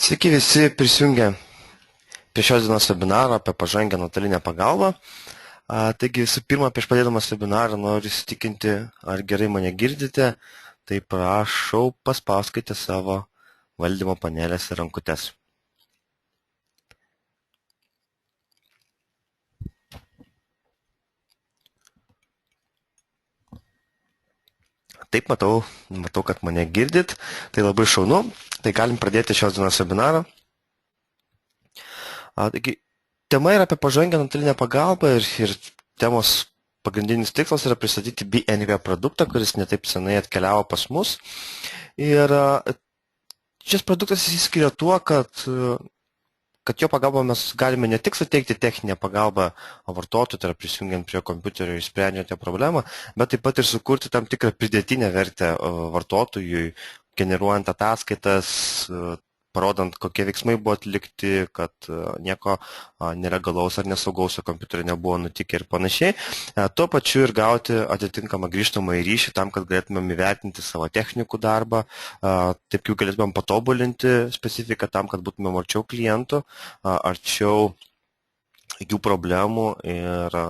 Sveiki visi prisijungę prie šios dienos webinaro apie pažangę nuotolinę pagalbą. Taigi visų pirma, prieš pradėdamas webinarą noriu įsitikinti, ar gerai mane girdite, tai prašau paspauskite savo valdymo panelės ir rankutes. Taip, matau, kad mane girdit, tai labai šaunu, tai galim pradėti šios dienos webinarą. Taigi, tema yra apie pažangę nuotolinę pagalbą ir temos pagrindinis tikslas yra pristatyti BeAnywhere produktą, kuris netaip senai atkeliavo pas mus. Ir šis produktas įsiskiria tuo, kad jo pagalba mes galime ne tik suteikti techninę pagalbą vartotojui, tai yra prisijungiant prie kompiuterio ir sprendžiant jo problemą, bet taip pat ir sukurti tam tikrą pridėtinę vertę vartotojui, generuojant ataskaitas, parodant, kokie veiksmai buvo atlikti, kad nieko nelegalaus ar nesaugaus su kompiuteriu nebuvo nutikę ir panašiai. Tuo pačiu ir gauti atitinkamą grįžtamą ryšį tam, kad galėtumėm įvertinti savo technikų darbą, taip kaip galėtumėm patobulinti specifiką tam, kad būtumėm arčiau klientų, arčiau jų problemų ir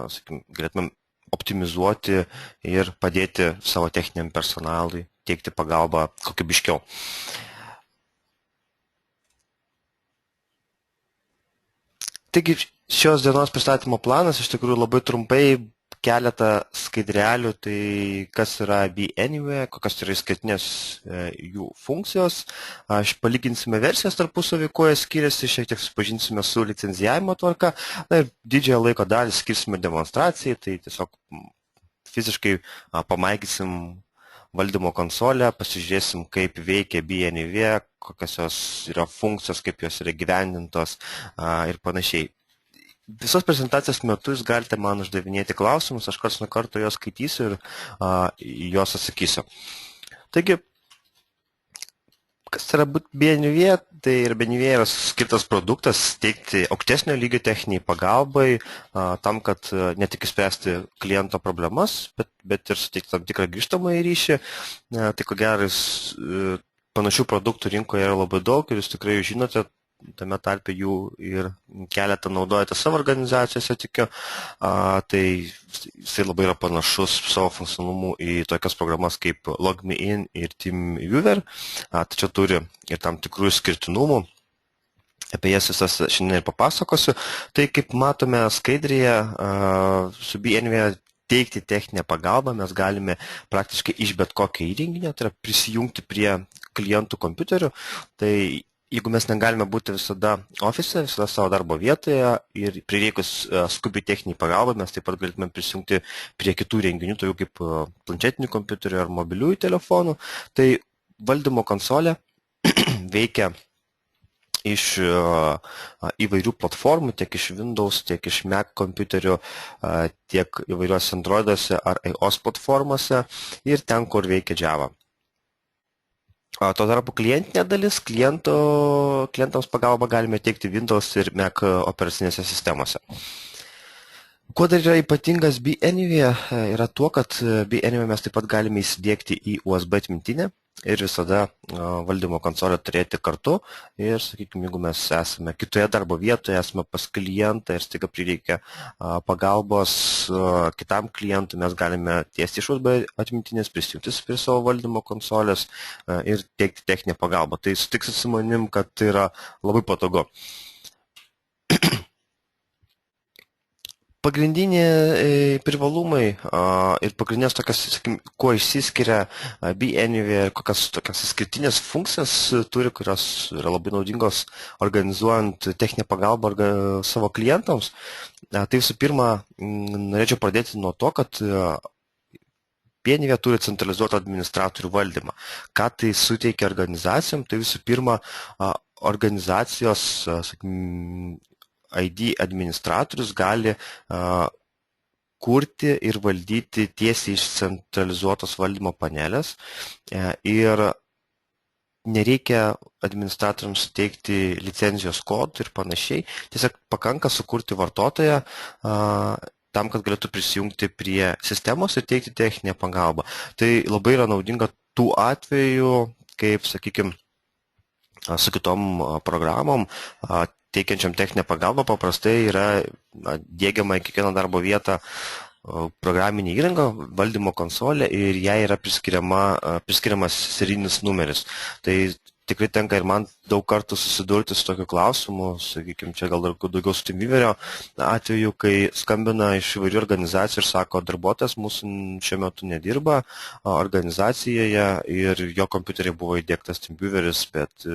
galėtumėm optimizuoti ir padėti savo techniniam personalui teikti pagalbą kokybiškiau. Taigi šios dienos pristatymo planas iš tikrųjų labai trumpai keletą skaidrelių, tai kas yra BeAnywhere, kokios yra išskirtinės jų funkcijos. Palyginsime versijas tarpusavį, kuo jie skiriasi, šiek tiek susipažinsime su licenzijavimo tvarka, ir didžiąją laiko dalį skirsime demonstracijai, tai tiesiog fiziškai pamaigysim valdymo konsolę, pasižiūrėsim, kaip veikia BeAnywhere, kokios jos yra funkcijos, kaip jos yra gyvendintos ir panašiai. Visos prezentacijos metu jūs galite man uždavinėti klausimus, aš karts nuo karto juos skaitysiu ir juos atsakysiu. Taigi, kas yra BeAnywhere? Tai ir BeAnywhere yra skirtas produktas teikti aukštesnio lygio techniniai pagalbai, tam, kad ne tik išspręsti kliento problemas, bet ir suteikti tam tikrą grįžtamąjį ryšį. Tai ko gero, panašių produktų rinkoje yra labai daug ir jūs tikrai žinote, tame tarpe jų ir keletą naudojate savo organizacijose, tikiu. Tai jisai labai yra panašus savo funkcionalumu į tokias programas kaip LogMeIn ir TeamViewer, tačiau turi ir tam tikrų skirtinumų. Apie jas visas šiandien ir papasakosiu. Tai kaip matome skaidrėje, su BeAnywhere teikti techninę pagalbą mes galime praktiškai iš bet kokio įrenginio, tai yra prisijungti prie klientų kompiuterių. Tai jeigu mes negalime būti visada ofise, visada savo darbo vietoje ir prireikus skubiai techninį pagalbą, mes taip pat galėtume prisijungti prie kitų renginių, tokių kaip planšetinių kompiuterių ar mobiliųjų telefonų. Tai valdymo konsolė veikia iš įvairių platformų, tiek iš Windows, tiek iš Mac kompiuterių, tiek įvairiuose Androiduose ar iOS platformose ir ten, kur veikia Java. Tuo tarpu klientinė dalis, klientams pagalbą galime teikti Windows ir Mac operacinėse sistemose. Kuo dar yra ypatingas BeAnywhere, yra tuo, kad BeAnywhere mes taip pat galime įsidiegti į USB atmintinę ir visada valdymo konsolę turėti kartu. Ir, sakykime, jeigu mes esame kitoje darbo vietoje, esame pas klientą ir staiga prireikia pagalbos kitam klientui, mes galime tiesti iš USB atmintinės, prisijungti prie savo valdymo konsolės ir teikti techninę pagalbą. Tai sutiksit su manim, kad tai yra labai patogu. Pagrindiniai privalumai ir pagrindinės tokias, sakykime, kuo išsiskiria BeAnywhere, kokias tokias išskirtinės funkcijas turi, kurios yra labai naudingos organizuojant techninę pagalbą savo klientams. Tai visų pirma, norėčiau pradėti nuo to, kad BeAnywhere turi centralizuotą administratorių valdymą. Ką tai suteikia organizacijom? Tai visų pirma, organizacijos, sakykime, ID administratorius gali kurti ir valdyti tiesiai iš centralizuotos valdymo panelės ir nereikia administratoriams suteikti licenzijos kodų ir panašiai. Tiesiog pakanka sukurti vartotoją tam, kad galėtų prisijungti prie sistemos ir teikti techninę pagalbą. Tai labai yra naudinga tų atvejų, kaip, sakykime, su kitom programom, teikiančiam techninę pagalbą, paprastai yra diegiama į kiekvieną darbo vietą programinė įranga, valdymo konsolė ir jai yra priskiriamas serijinis numeris. Tai tikrai tenka ir man daug kartų susidurti su tokiu klausimu, sakykime, čia gal daugiau su TeamViewerio atveju, kai skambina iš įvairių organizacijų ir sako, darbuotojas mūsų šiuo metu nedirba organizacijoje ir jo kompiuteriai buvo įdėktas TeamVieweris, bet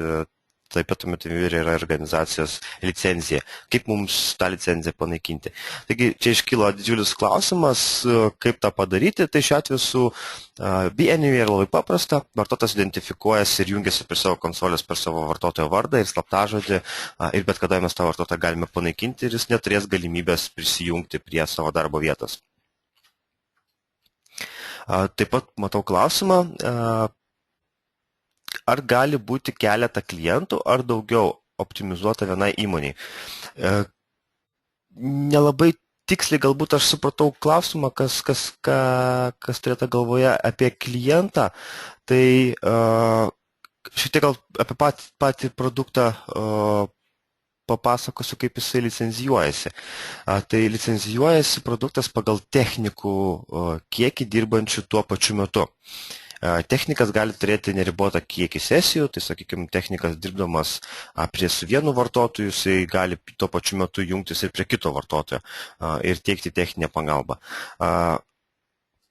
taip pat TeamViewerio yra organizacijos licenzija. Kaip mums tą licenciją panaikinti? Taigi čia iškilo didžiulis klausimas, kaip tą padaryti. Tai šiuo atveju su BNV yra labai paprasta. Vartotojas identifikuojasi ir jungiasi prie savo konsolės per savo vartotojo vardą ir slaptažodį ir bet kada mes tą vartotoją galime panaikinti ir jis neturės galimybės prisijungti prie savo darbo vietos. Taip pat matau klausimą. Ar gali būti keletą klientų ar daugiau optimizuota vienai įmoniai? Nelabai tiksliai galbūt aš supratau klausimą, kas turėtų galvoje apie klientą. Tai šiek tiek gal apie patį produktą papasakosiu, kaip jisai licenzijuojasi. Tai licenzijuojasi produktas pagal technikų kiekį dirbančių tuo pačiu metu. Technikas gali turėti neribotą kiekį sesijų, tai sakykime, technikas dirbdamas prie su vienu vartotoju, jisai gali tuo pačiu metu jungtis ir prie kito vartotojo ir teikti techninę pagalbą.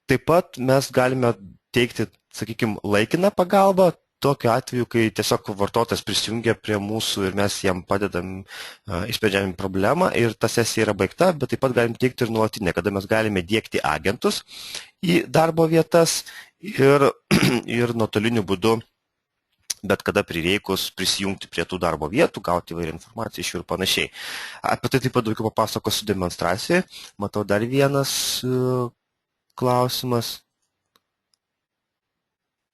Taip pat mes galime teikti, sakykime, laikiną pagalbą, tokiu atveju, kai tiesiog vartotojas prisijungia prie mūsų ir mes jam padedam, išsprendžiam problemą ir ta sesija yra baigta, bet taip pat galim teikti ir nuolatinę, kada mes galime dėkti agentus į darbo vietas ir nuotoliniu būdu, bet kada prireikus prisijungti prie tų darbo vietų, gauti įvairią informaciją iš jų ir panašiai. Apie tai taip pat daugiau papasakosiu demonstracijoje. Matau dar vienas klausimas.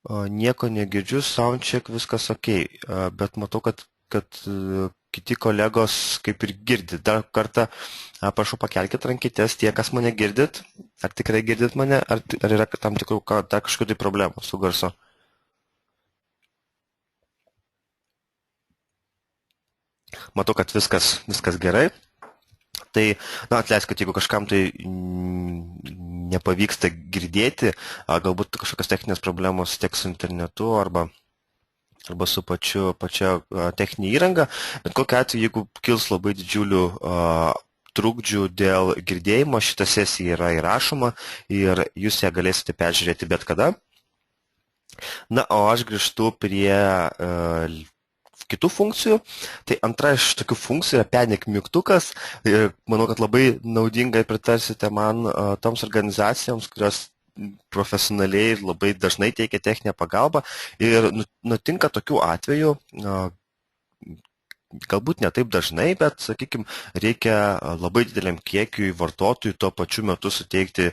Nieko negirdžiu, soundcheck, viskas ok, bet matau, kad kiti kolegos kaip ir girdi. Dar kartą prašau pakelkite rankytes tie, kas mane girdit. Ar tikrai girdit mane, ar yra tam tikrų dar kažkokių tai problemų su garsu? Matau, kad viskas gerai. Tai, atleiskit, jeigu kažkam tai nepavyksta girdėti, galbūt kažkokios techninės problemos tiek su internetu arba su pačia techninė įranga, bet kokiu atveju, jeigu kils labai didžiulių trukdžių dėl girdėjimo, šita sesija yra įrašoma ir jūs ją galėsite peržiūrėti bet kada. Na, o aš grįžtu prie kitų funkcijų. Tai antra iš tokių funkcijų yra panic mygtukas. Manau, kad labai naudingai pritarsite man toms organizacijoms, kurios profesionaliai ir labai dažnai teikia techninę pagalbą. Ir nutinka tokių atvejų, galbūt ne taip dažnai, bet, sakykime, reikia labai dideliam kiekiui vartotojų tuo pačiu metu suteikti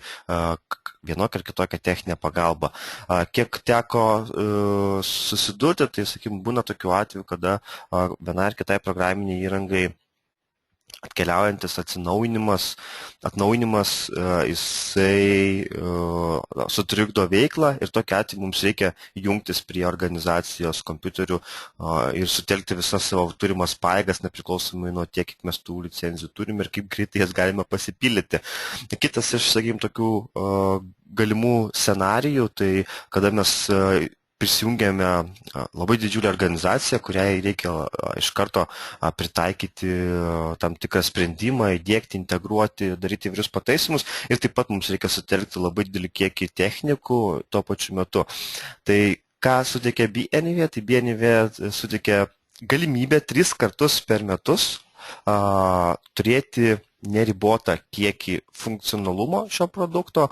vienokią ar kitokią techninę pagalbą. Kiek teko susidurti, tai, sakykime, būna tokių atvejų, kada vienai ar kitai programiniai įrangai atkeliaujantis atnaujinimas, jisai sutrikdo veiklą ir tokiu atveju mums reikia jungtis prie organizacijos kompiuterių ir sutelkti visas savo turimas pajėgas, nepriklausomai nuo tiek, kiek mes tų licenzijų turim ir kaip greitai jas galime pasipildyti. Kitas iš, sakykime, tokių galimų scenarijų, tai kada mes prisijungėme labai didžiulę organizaciją, kuriai reikia iš karto pritaikyti tam tikrą sprendimą, įdiegti, integruoti, daryti įvairius pataisymus ir taip pat mums reikia sutelkti labai didelį kiekį technikų tuo pačiu metu. Tai ką suteikia BNV? Tai BNV suteikia galimybę 3 kartus per metus turėti neribotą kiekį funkcionalumo šio produkto,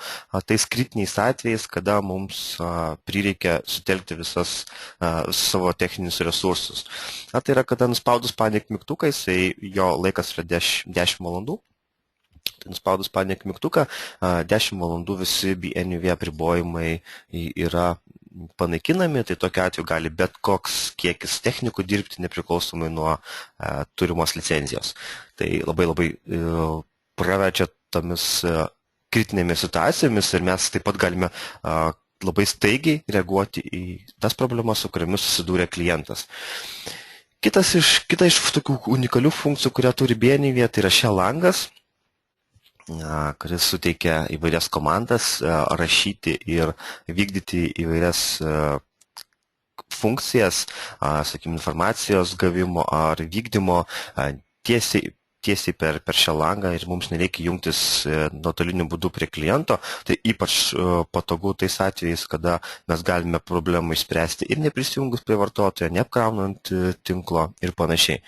tais kritiniais atvejais, kada mums prireikia sutelkti visas savo techninius resursus. Tai yra, kada nuspaudus panic mygtuką, jo laikas yra 10 valandų. Tai nuspaudus panic mygtuką, 10 valandų visi BNV apribojimai yra panaikinami, tai tokiu atveju gali bet koks kiekis technikų dirbti nepriklausomai nuo turimos licenzijos. Tai labai praverčia tomis kritinėmis situacijomis ir mes taip pat galime labai staigiai reaguoti į tas problemas, su kuriamis susidūrė klientas. Kita iš tokių unikalių funkcijų, kurią turi BNV, tai yra shell langas, kuris suteikia įvairias komandas rašyti ir vykdyti įvairias funkcijas, sakykime, informacijos gavimo ar vykdymo tiesiai per šią langą ir mums nereikia jungtis nuotoliniu būdu prie kliento. Tai ypač patogu tais atvejais, kada mes galime problemą išspręsti ir neprisijungus prie vartotojo, neapkraunant tinklo ir panašiai.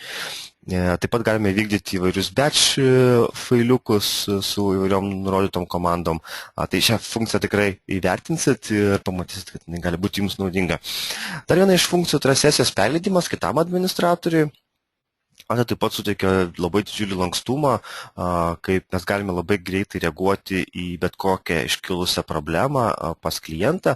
Taip pat galime vykdyti įvairius batch failiukus su įvairiom nurodytom komandom. Tai šią funkciją tikrai įvertinsit ir pamatysit, kad jinai gali būti jums naudinga. Dar viena iš funkcijų tai yra sesijos perleidimas kitam administratoriui. Tai taip pat suteikia labai didžiulį lankstumą, kaip mes galime labai greitai reaguoti į bet kokią iškilusią problemą pas klientą.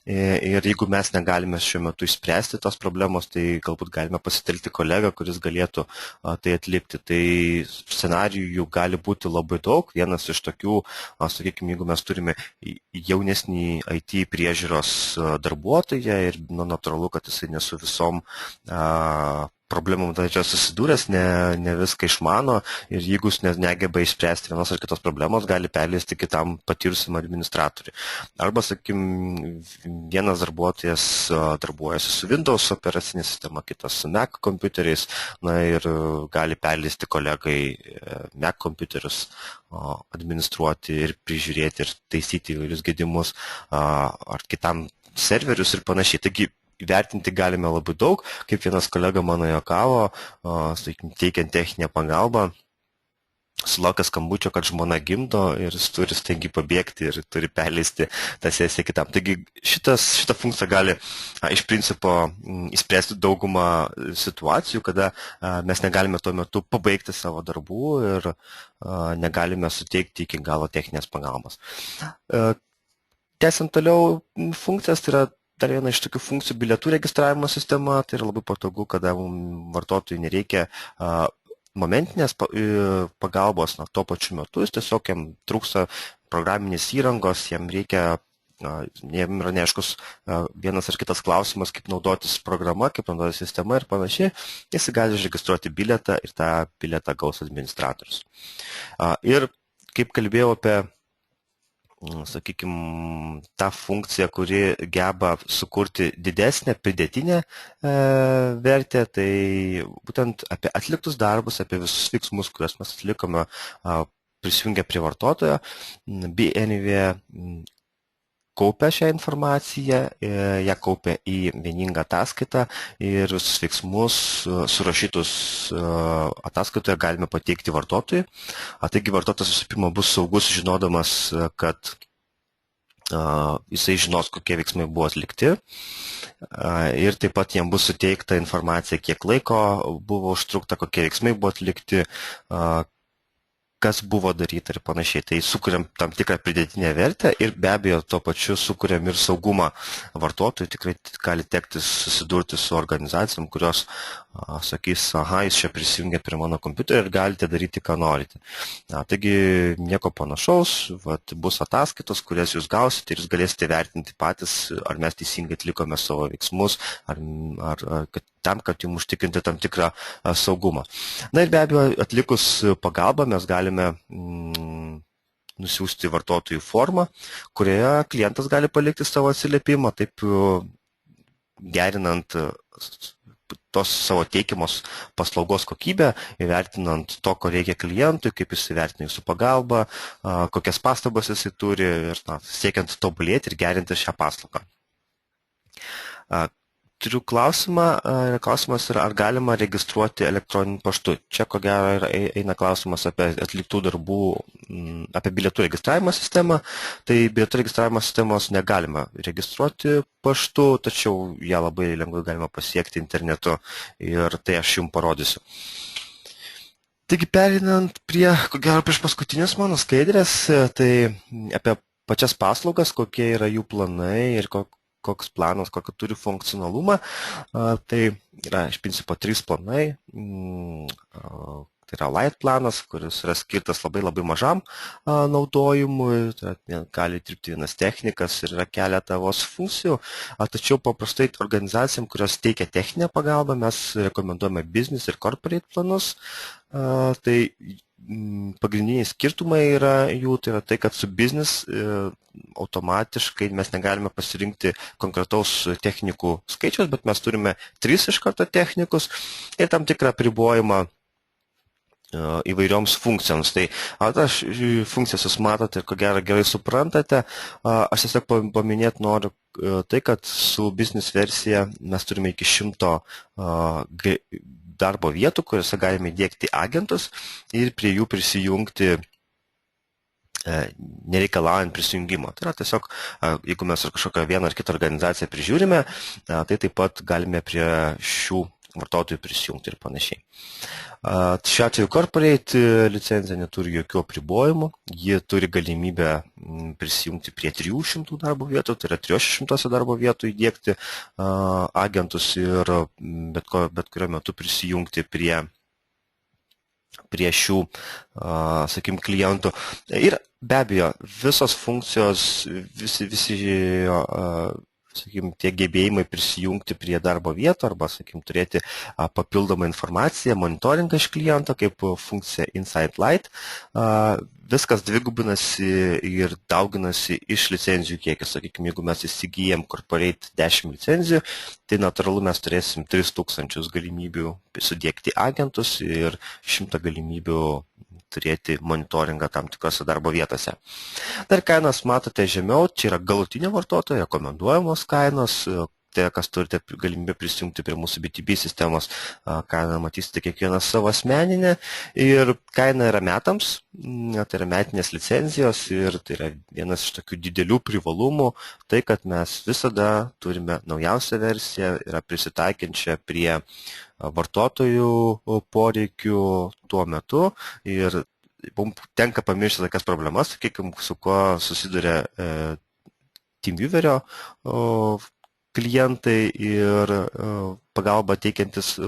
Ir jeigu mes negalime šiuo metu išspręsti tos problemos, tai galbūt galime pasitelkti kolegą, kuris galėtų tai atlikti. Tai scenarijų gali būti labai daug. Vienas iš tokių, sakykime, jeigu mes turime jaunesnį IT priežiūros darbuotoją ir natūralu, kad jisai nesu visom problemom tačiau susidūręs, ne viską išmano ir jeigu jis negeba išspręsti vienos ar kitos problemos, gali perleisti kitam patyrusiam administratoriui. Arba, sakykime, vienas darbuotojas darbuojasi su Windows operacinė sistema, kitas su Mac kompiuteriais, ir gali perleisti kolegai Mac kompiuterius administruoti ir prižiūrėti ir taisyti įvairius gedimus ar kitam serverius ir panašiai. Taigi, įvertinti galime labai daug, kaip vienas kolega mano juokavo, teikiant techninę pagalbą, sulaukęs skambučio, kad žmona gimdo ir jis turi staigiai pabėgti ir turi perleisti tą sesiją kitam. Taigi šita funkcija gali iš principo išspręsti daugumą situacijų, kada mes negalime tuo metu pabaigti savo darbų ir negalime suteikti iki galo techninės pagalbos. Tęsiant toliau funkcijas, tai yra dar viena iš tokių funkcijų bilietų registravimo sistema, tai yra labai patogu, kada vartotojui nereikia momentinės pagalbos tuo pačiu metu, jis tiesiog jam trūksta programinės įrangos, jam reikia, jam yra neaiškus vienas ar kitas klausimas, kaip naudotis programa, kaip naudotis sistema ir panašiai, jis gali užregistruoti bilietą ir tą bilietą gaus administratorius. Ir kaip kalbėjau apie sakykime, tą funkciją, kuri geba sukurti didesnę pridėtinę vertę, tai būtent apie atliktus darbus, apie visus veiksmus, kuriuos mes atlikome prisijungę prie vartotojo, BNV kaupia šią informaciją, ją kaupia į vieningą ataskaitą ir visus veiksmus surašytus ataskaitoje galime pateikti vartotojui. Taigi vartotojas visų pirma bus saugus žinodamas, kad jisai žinos, kokie veiksmai buvo atlikti ir taip pat jam bus suteikta informacija, kiek laiko buvo užtrukta, kokie veiksmai buvo atlikti, kas buvo daryta ir panašiai. Tai sukuriam tam tikrą pridėtinę vertę ir be abejo tuo pačiu sukuriam ir saugumą vartotojui. Tikrai gali tekti susidurti su organizacijom, kurios sakys, jūs čia prisijungėt prie mano kompiuterio ir galite daryti, ką norite. Taigi nieko panašaus, bus ataskaitos, kurias jūs gausite ir jūs galėsite vertinti patys, ar mes teisingai atlikome savo veiksmus, ar kad jums užtikrinti tam tikrą saugumą. Ir be abejo, atlikus pagalbą mes galime nusiųsti vartotojų formą, kurioje klientas gali palikti savo atsiliepimą, taip gerinant tos savo teikiamos paslaugos kokybę, įvertinant to, ko reikia klientui, kaip jis įvertina jūsų pagalbą, kokias pastabas jisai turi ir siekiant tobulėti ir gerinti šią paslaugą. Turiu klausimą. Klausimas yra, ar galima registruoti elektroniniu paštu. Čia ko gero eina klausimas apie atliktų darbų, apie bilietų registravimo sistemą. Tai bilietų registravimo sistemos negalima registruoti paštu, tačiau ją labai lengvai galima pasiekti internetu ir tai aš jums parodysiu. Taigi perinant prie, ko gero, prieš paskutinės mano skaidrės, tai apie pačias paslaugas, kokie yra jų planai ir koks planas, kokį turi funkcionalumą. Tai yra iš principo 3 planai. Tai yra light planas, kuris yra skirtas labai mažam naudojimui, tai gali dirbti vienas technikas ir yra keletą vos funkcijų. Tačiau paprastai organizacijom, kurios teikia techninę pagalbą, mes rekomenduojame business ir corporate planus. Tai pagrindiniai skirtumai yra jų, tai yra tai, kad su business automatiškai mes negalime pasirinkti konkretaus technikų skaičiaus, bet mes turime 3 iš karto technikus ir tam tikrą apribojimą įvairioms funkcijoms. Tai aš funkcijas jūs matote ir ko gero gerai suprantate. Aš tiesiog paminėti noriu tai, kad su business versija mes turime iki 100 darbo vietų, kuriuose galime įdiegti agentus ir prie jų prisijungti nereikalaujant prisijungimo. Tai yra tiesiog, jeigu mes kažkokią vieną ar kitą organizaciją prižiūrime, tai taip pat galime prie šių vartotojų prisijungti ir panašiai. Šiuo atveju corporate licenzija neturi jokių apribojimų, ji turi galimybę prisijungti prie 300 darbo vietų, tai yra 300 darbo vietų įdiegti agentus ir bet kuriuo metu prisijungti prie šių, sakykim, klientų. Ir be abejo, visos funkcijos, visi sakykim, tie gebėjimai prisijungti prie darbo vietų arba, sakykim, turėti papildomą informaciją, monitoringą iš kliento kaip funkcija Insight Lite, viskas dvigubinasi ir dauginasi iš licenzijų kiekio. Sakykime, jeigu mes įsigijam corporate 10 licenzijų, tai natūralu mes turėsim 3000 galimybių sudėkti agentus ir 100 galimybių turėti monitoringą tam tikrose darbo vietose. Dar kainas matote žemiau, čia yra galutinio vartotojo rekomenduojamos kainos. Tai, kas turite galimybę prisijungti prie mūsų B2B sistemos, kainą matysite kiekvienas savo asmeninę ir kaina yra metams, tai yra metinės licenzijos ir tai yra vienas iš tokių didelių privalumų, tai kad mes visada turime naujausią versiją, yra prisitaikiančią prie vartotojų poreikių tuo metu ir mums tenka pamiršti tokias problemas, sakykime, su kuo susiduria TeamViewerio klientai ir pagalba teikiančias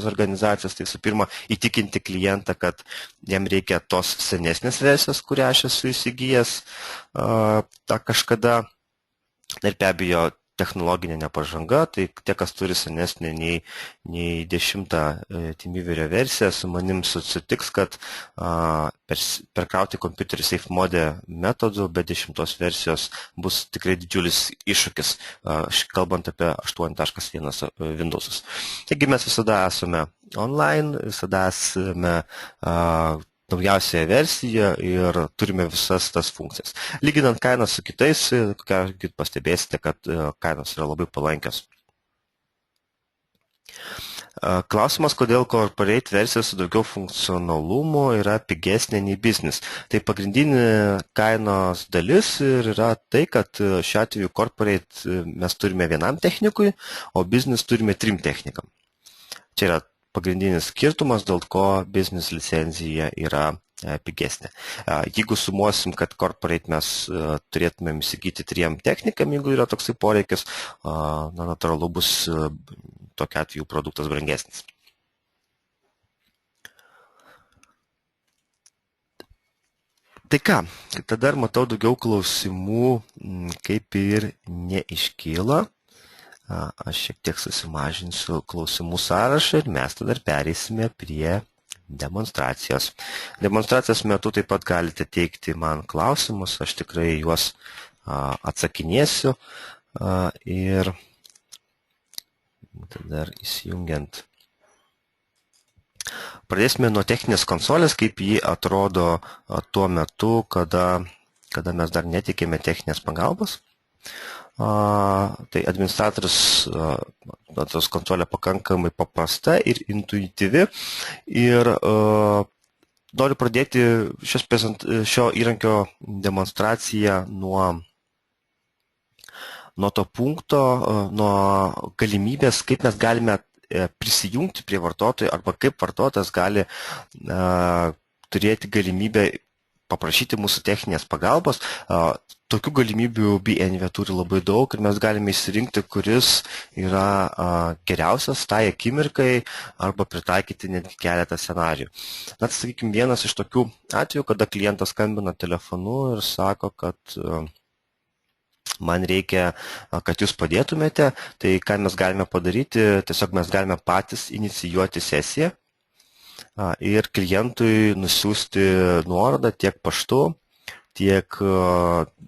organizacijas. Tai su pirma įtikinti klientą, kad jam reikia tos senesnės versijos, kurią aš esu įsigijęs kažkada. Ir be abejo, technologinė nepažanga, tai tie, kas turi senesnę nei 10 TeamViewerio versiją, su manim sutiks, kad perkrauti kompiuterį Safe Mode metodu be 10 versijos bus tikrai didžiulis iššūkis, kalbant apie 8.1 Windowsus. Taigi mes visada esame online, visada esame naujausią versiją ir turime visas tas funkcijas. Lyginant kainą su kitais, pastebėsite, kad kainos yra labai palankios. Klausimas, kodėl corporate versija su daugiau funkcionalumo yra pigesnė nei business. Tai pagrindinė kainos dalis ir yra tai, kad šiuo atveju corporate mes turime vienam technikui, o business turime 3 technikam. Čia yra pagrindinis skirtumas, dėl ko business licenzija yra pigesnė. Jeigu sumuosim, kad corporate mes turėtumėm įsigyti 3 technikam, jeigu yra toksai poreikis, natūralu bus tokiu atveju produktas brangesnis. Tai ką, tada matau daugiau klausimų, kaip ir neiškyla. Aš šiek tiek susimažinsiu klausimų sąrašą ir mes tada pereisime prie demonstracijos. Demonstracijos metu taip pat galite teikti man klausimus, aš tikrai juos atsakinėsiu ir tada įsijungiant. Pradėsime nuo techninės konsolės, kaip ji atrodo tuo metu, kada mes dar netikime techninės pagalbos. Tai administratorius konsolė pakankamai paprasta ir intuityvi ir noriu pradėti šio įrankio demonstraciją nuo to punkto, nuo galimybės, kaip mes galime prisijungti prie vartotojų arba kaip vartotojas gali turėti galimybę paprašyti mūsų techninės pagalbos. tokių galimybių BNV turi labai daug ir mes galime išsirinkti, kuris yra geriausias tai akimirkai arba pritaikyti netgi keletą scenarijų. Na, tai sakykime, vienas iš tokių atvejų, kada klientas skambina telefonu ir sako, kad man reikia, kad jūs padėtumėte, tai ką mes galime padaryti, tiesiog mes galime patys inicijuoti sesiją ir klientui nusiųsti nuorodą tiek paštu, tiek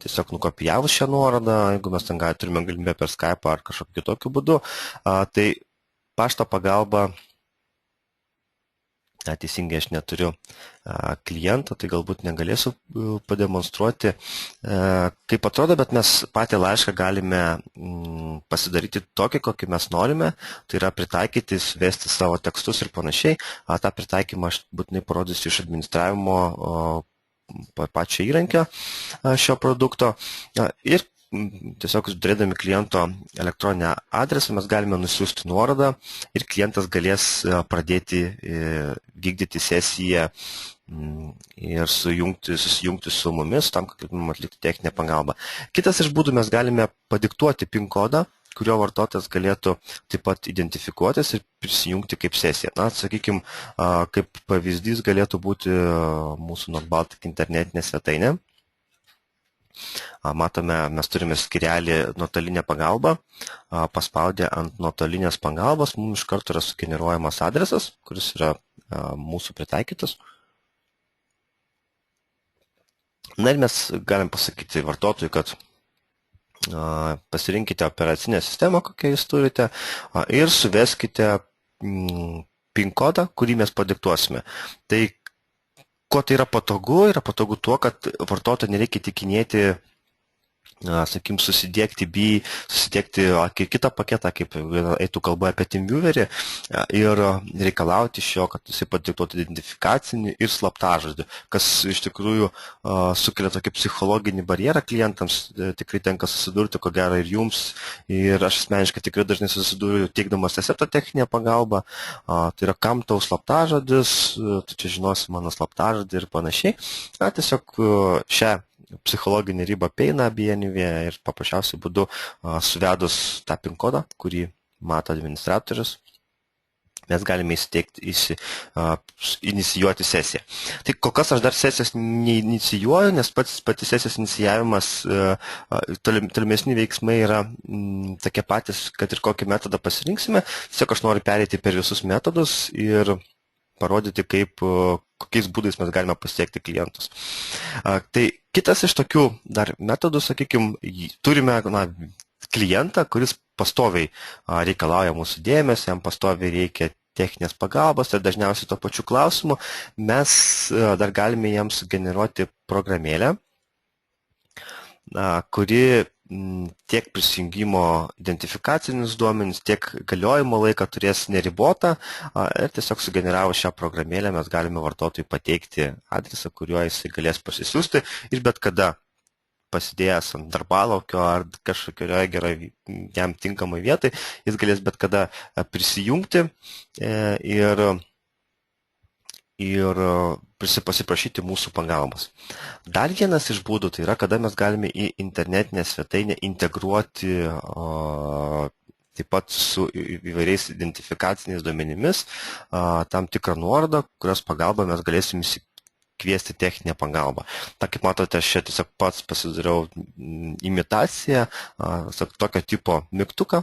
tiesiog nukopijavus šią nuorodą, jeigu mes ten turime galimybę per Skype ar kažkokiu kitokiu būdu, tai pašto pagalba, teisingai aš neturiu kliento, tai galbūt negalėsiu pademonstruoti, kaip atrodo, bet mes patį laišką galime pasidaryti tokį, kokį mes norime, tai yra pritaikyti, suvesti savo tekstus ir panašiai. Ta pritaikymą aš būtinai parodysiu iš administravimo pačio įrankio šio produkto. Ir tiesiog turėdami kliento elektroninę adresą mes galime nusiųsti nuorodą ir klientas galės pradėti vykdyti sesiją ir susijungti su mumis tam, kad galime atlikti techninę pagalbą. Kitas iš būdų mes galime padiktuoti PIN kodą, kurio vartotojas galėtų taip pat identifikuotis ir prisijungti kaip sesija. Na, sakykime, kaip pavyzdys galėtų būti mūsų NordBaltic internetinė svetainė. Matome, mes turime skyrelį nuotolinę pagalbą, paspaudę ant nuotolinės pagalbos, mums iš karto yra sugeneruojamas adresas, kuris yra mūsų pritaikytas. Na ir mes galim pasakyti vartotojui, kad pasirinkite operacinę sistemą, kokią jūs turite, ir suveskite PIN kodą, kurį mes padiktuosime. Tai kuo tai yra patogu tuo, kad vartotojui nereikia įtikinėti, sakykime, susidėkti kitą paketą, kaip eitų kalba apie TeamViewerį, ir reikalauti iš jo, kad jisai padiktuotų identifikacinį ir slaptažodį, kas iš tikrųjų sukelia tokį psichologinį barjerą klientams, tikrai tenka susidurti, ko gero ir jums, ir aš asmeniškai tikrai dažnai susiduriu teikdamas recepto techninę pagalbą, tai yra kam tau slaptažodis, tu čia žinosi mano slaptažodį ir panašiai. Tiesiog šią psichologinį ribą peina BNV ir paprasčiausiai būdu suvedus tą PIN kodą, kurį mato administratorius, mes galime inicijuoti sesiją. Tai kol kas aš dar sesijos neinicijuoju, nes pati sesijos inicijavimas, tolimesni veiksmai yra tokie patys, kad ir kokį metodą pasirinksime. Tiesiog aš noriu pereiti per visus metodus ir parodyti, kokiais būdais mes galime pasiekti klientus. Tai kitas iš tokių dar metodų, sakykime, turime klientą, kuris pastoviai reikalauja mūsų dėmesio, jam pastoviai reikia techninės pagalbos ir dažniausiai to pačiu klausimu mes dar galime jiems generuoti programėlę, kuri tiek prisijungimo identifikacinius duomenis, tiek galiojimo laiką turės neribotą ir tiesiog sugeneravus šią programėlę mes galime vartotojui pateikti adresą, kuriuo jisai galės pasisiųsti ir bet kada pasidėjęs ant darbalaukio ar kažkokioje gerai jam tinkamai vietai, jis galės bet kada prisijungti ir pasiprašyti mūsų pagalbos. Dar vienas iš būdų tai yra, kada mes galime į internetinę svetainę integruoti taip pat su įvairiais identifikaciniais duomenimis tam tikrą nuorodą, kurios pagalbą mes galėsim kviesti techninę pagalbą. Ta, kaip matote, aš čia tiesiog pats pasidariau imitaciją, tokio tipo mygtuką,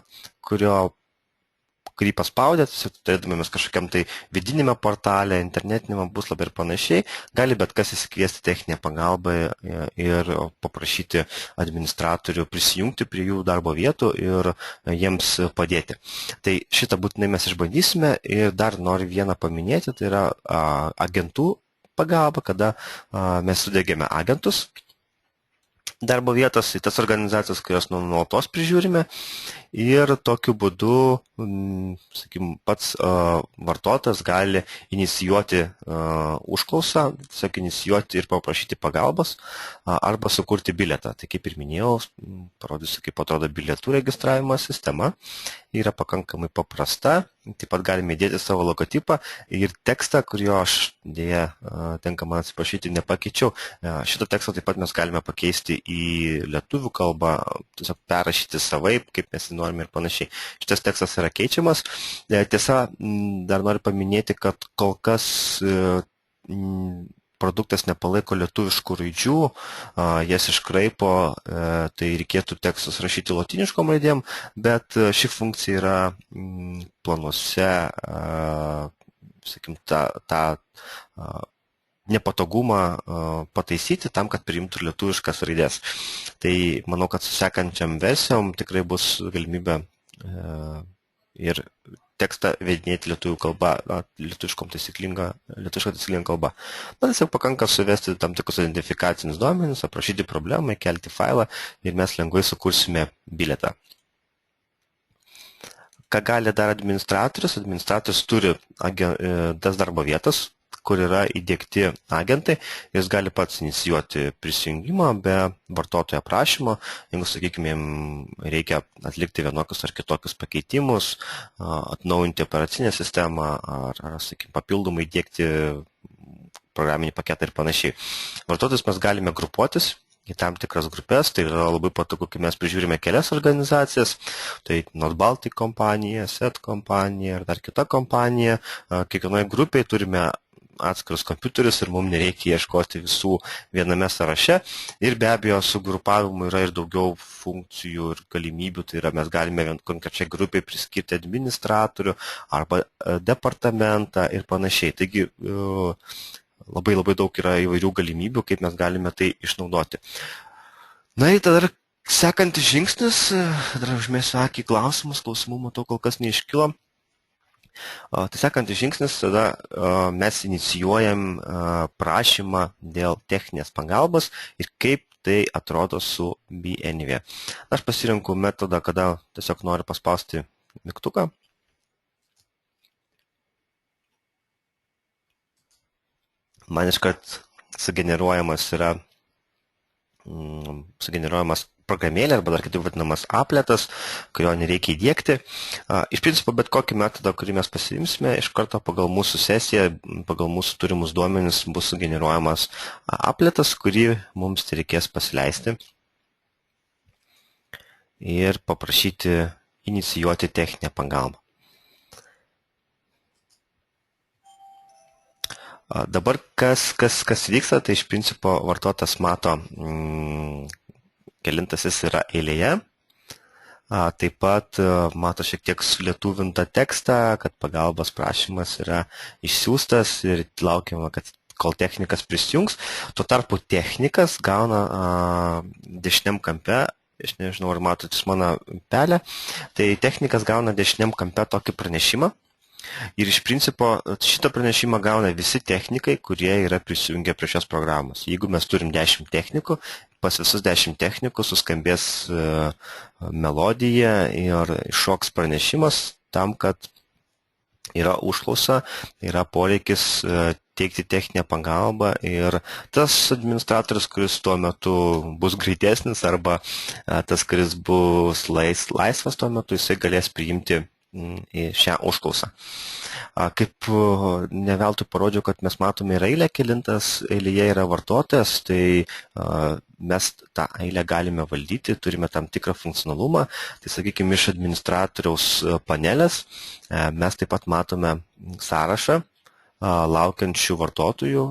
kurį paspaudėt, turėdami kažkokiam tai vidinėme portale, internetinėme puslapį ir panašiai, gali bet kas įsikviesti techninę pagalbą ir paprašyti administratorių prisijungti prie jų darbo vietų ir jiems padėti. Tai šitą būtinai mes išbandysime ir dar noriu vieną paminėti, tai yra agentų pagalba, kada mes sudėgėme agentus darbo vietos į tas organizacijas, kurios nuolatos prižiūrime ir tokiu būdu, sakykime, pats vartotojas gali inicijuoti užklausą, tiesiog inicijuoti ir paprašyti pagalbos arba sukurti bilietą. Tai kaip ir minėjau, parodysiu, kaip atrodo bilietų registravimo sistema. Yra pakankamai paprasta, taip pat galime įdėti savo logotipą ir tekstą, kurio aš dėja tenka man atsiprašyti nepakeičiau. Šitą tekstą taip pat mes galime pakeisti į lietuvių kalbą, tiesiog perrašyti savaip, kaip mes norime ir panašiai. Šitas tekstas yra keičiamas. Tiesa, dar noriu paminėti, kad kol kas produktas nepalaiko lietuviškų raidžių, jas iškraipo, tai reikėtų tekstus rašyti lotyniškom raidėm, bet ši funkcija yra planuose, sakykim, tą nepatogumą pataisyti tam, kad priimtų lietuviškas raidės. Tai manau, kad su sekančiam versijom tikrai bus galimybė ir tekstą vedinėti lietuvių kalba, lietuvišką taisyklingą kalbą. Na, tiesiog pakanka suvesti tam tikrus identifikacinius duomenis, aprašyti problemą, įkelti failą ir mes lengvai sukursime bilietą. Ką gali dar administratorius? Administratorius turi tas darbo vietas, kur yra įdėkti agentai, jis gali pats inicijuoti prisijungimą be vartotojo prašymo, jeigu, sakykime, reikia atlikti vienokius ar kitokius pakeitimus, atnaujinti operacinę sistemą ar sakykime, papildomai įdėkti programinį paketą ir panašiai. Vartotojus mes galime grupuotis į tam tikras grupės, tai yra labai patogu, kai mes prižiūrime kelias organizacijas, tai North Baltic kompanija, SET kompanija ir dar kita kompanija, kiekvienoje grupėje turime atskirus kompiuterius ir mums nereikia ieškoti visų viename sąraše. Ir be abejo, su grupavimu yra ir daugiau funkcijų ir galimybių, tai yra mes galime konkrečiai grupiai priskirti administratorių arba departamentą ir panašiai. Taigi labai daug yra įvairių galimybių, kaip mes galime tai išnaudoti. Na ir tada sekantis žingsnis, dar užmėsiu akį klausimų matau, kol kas neiškilo. Tai sekantis žingsnis, tada mes inicijuojam prašymą dėl techninės pagalbos ir kaip tai atrodo su BNV. Aš pasirinku metodą, kada tiesiog noriu paspausti mygtuką. Man iškart sugeneruojamas programėlė arba dar kitaip vadinamas apletas, kurio nereikia įdėkti. Iš principo, bet kokį metodą, kurį mes pasiimsime, iš karto pagal mūsų sesiją, pagal mūsų turimus duomenis bus sugeneruojamas apletas, kurį mums reikės pasileisti ir paprašyti inicijuoti techninę pagalbą. Dabar kas vyksta, tai iš principo vartotojas mato, kelintas jis yra eilėje, taip pat mato šiek tiek sulietuvintą tekstą, kad pagalbos prašymas yra išsiųstas ir laukiama, kad kol technikas prisijungs. Tuo tarpu technikas gauna dešiniam kampe, aš nežinau, ar matote mano pelę, tai technikas gauna dešiniam kampe tokį pranešimą. Ir iš principo šitą pranešimą gauna visi technikai, kurie yra prisijungę prie šios programos. Jeigu mes turim 10 technikų, pas visus 10 technikų suskambės melodija ir iššoks pranešimas tam, kad yra užklausa, yra poreikis teikti techninę pagalbą ir tas administratorius, kuris tuo metu bus greitesnis arba tas, kuris bus laisvas tuo metu, jisai galės priimti į šią užklausą. Kaip neveltui parodžiau, kad mes matome ir eilę, kelintas eilėje yra vartotojas, tai mes tą eilę galime valdyti, turime tam tikrą funkcionalumą. Tai sakykime, iš administratoriaus panelės mes taip pat matome sąrašą laukiančių vartotojų,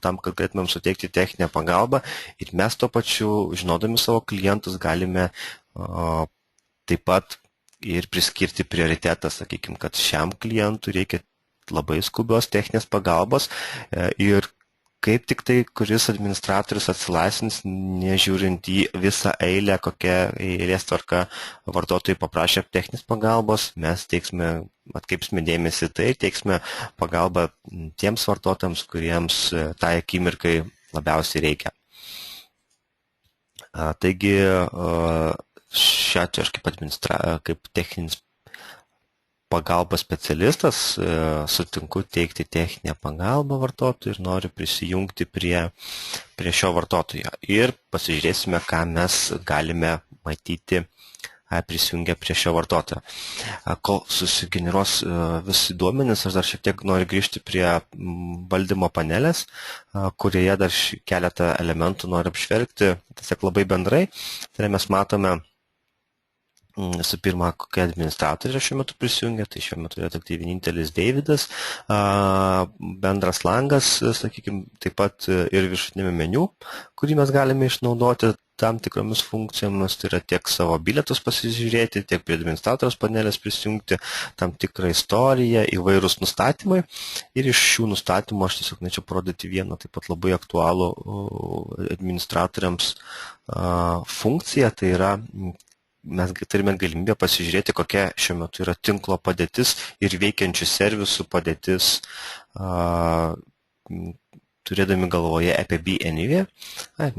tam, kad galėtumėm suteikti techninę pagalbą ir mes tuo pačiu, žinodami savo klientus, galime taip pat ir priskirti prioritetą, sakykime, kad šiam klientui reikia labai skubios techninės pagalbos ir kaip tik tai, kuris administratorius atsilaisvins, nežiūrint į visą eilę, kokia eilės tvarka vartotojai paprašė techninės pagalbos, mes atkreipsime dėmesį tai, teiksime pagalbą tiems vartotojams, kuriems tai akimirkai labiausiai reikia. Taigi, šiuo atveju aš kaip techninis pagalbos specialistas sutinku teikti techninę pagalbą vartotojui ir noriu prisijungti prie šio vartotojo. Ir pasižiūrėsime, ką mes galime matyti prisijungę prie šio vartotojo. Kol susigeneruos visi duomenys, aš dar šiek tiek noriu grįžti prie valdymo panelės, kurioje dar keletą elementų noriu apžvelgti, tiesiog labai bendrai. Tai mes matome visų pirma, kokie administratoriai šiuo metu prisijungia, tai šiuo metu yra tik tai vienintelis Davidas, bendras langas, sakykime, taip pat ir viršutinėme meniu, kurį mes galime išnaudoti tam tikromis funkcijomis, tai yra tiek savo bilietus pasižiūrėti, tiek prie administratoriaus panelės prisijungti, tam tikrą istoriją, įvairūs nustatymai. Ir iš šių nustatymų aš tiesiog norėčiau parodyti vieną taip pat labai aktualų administratoriams funkciją, tai yra mes turime galimybę pasižiūrėti, kokia šiuo metu yra tinklo padėtis ir veikiančių servisų padėtis, turėdami galvoje apie BNV.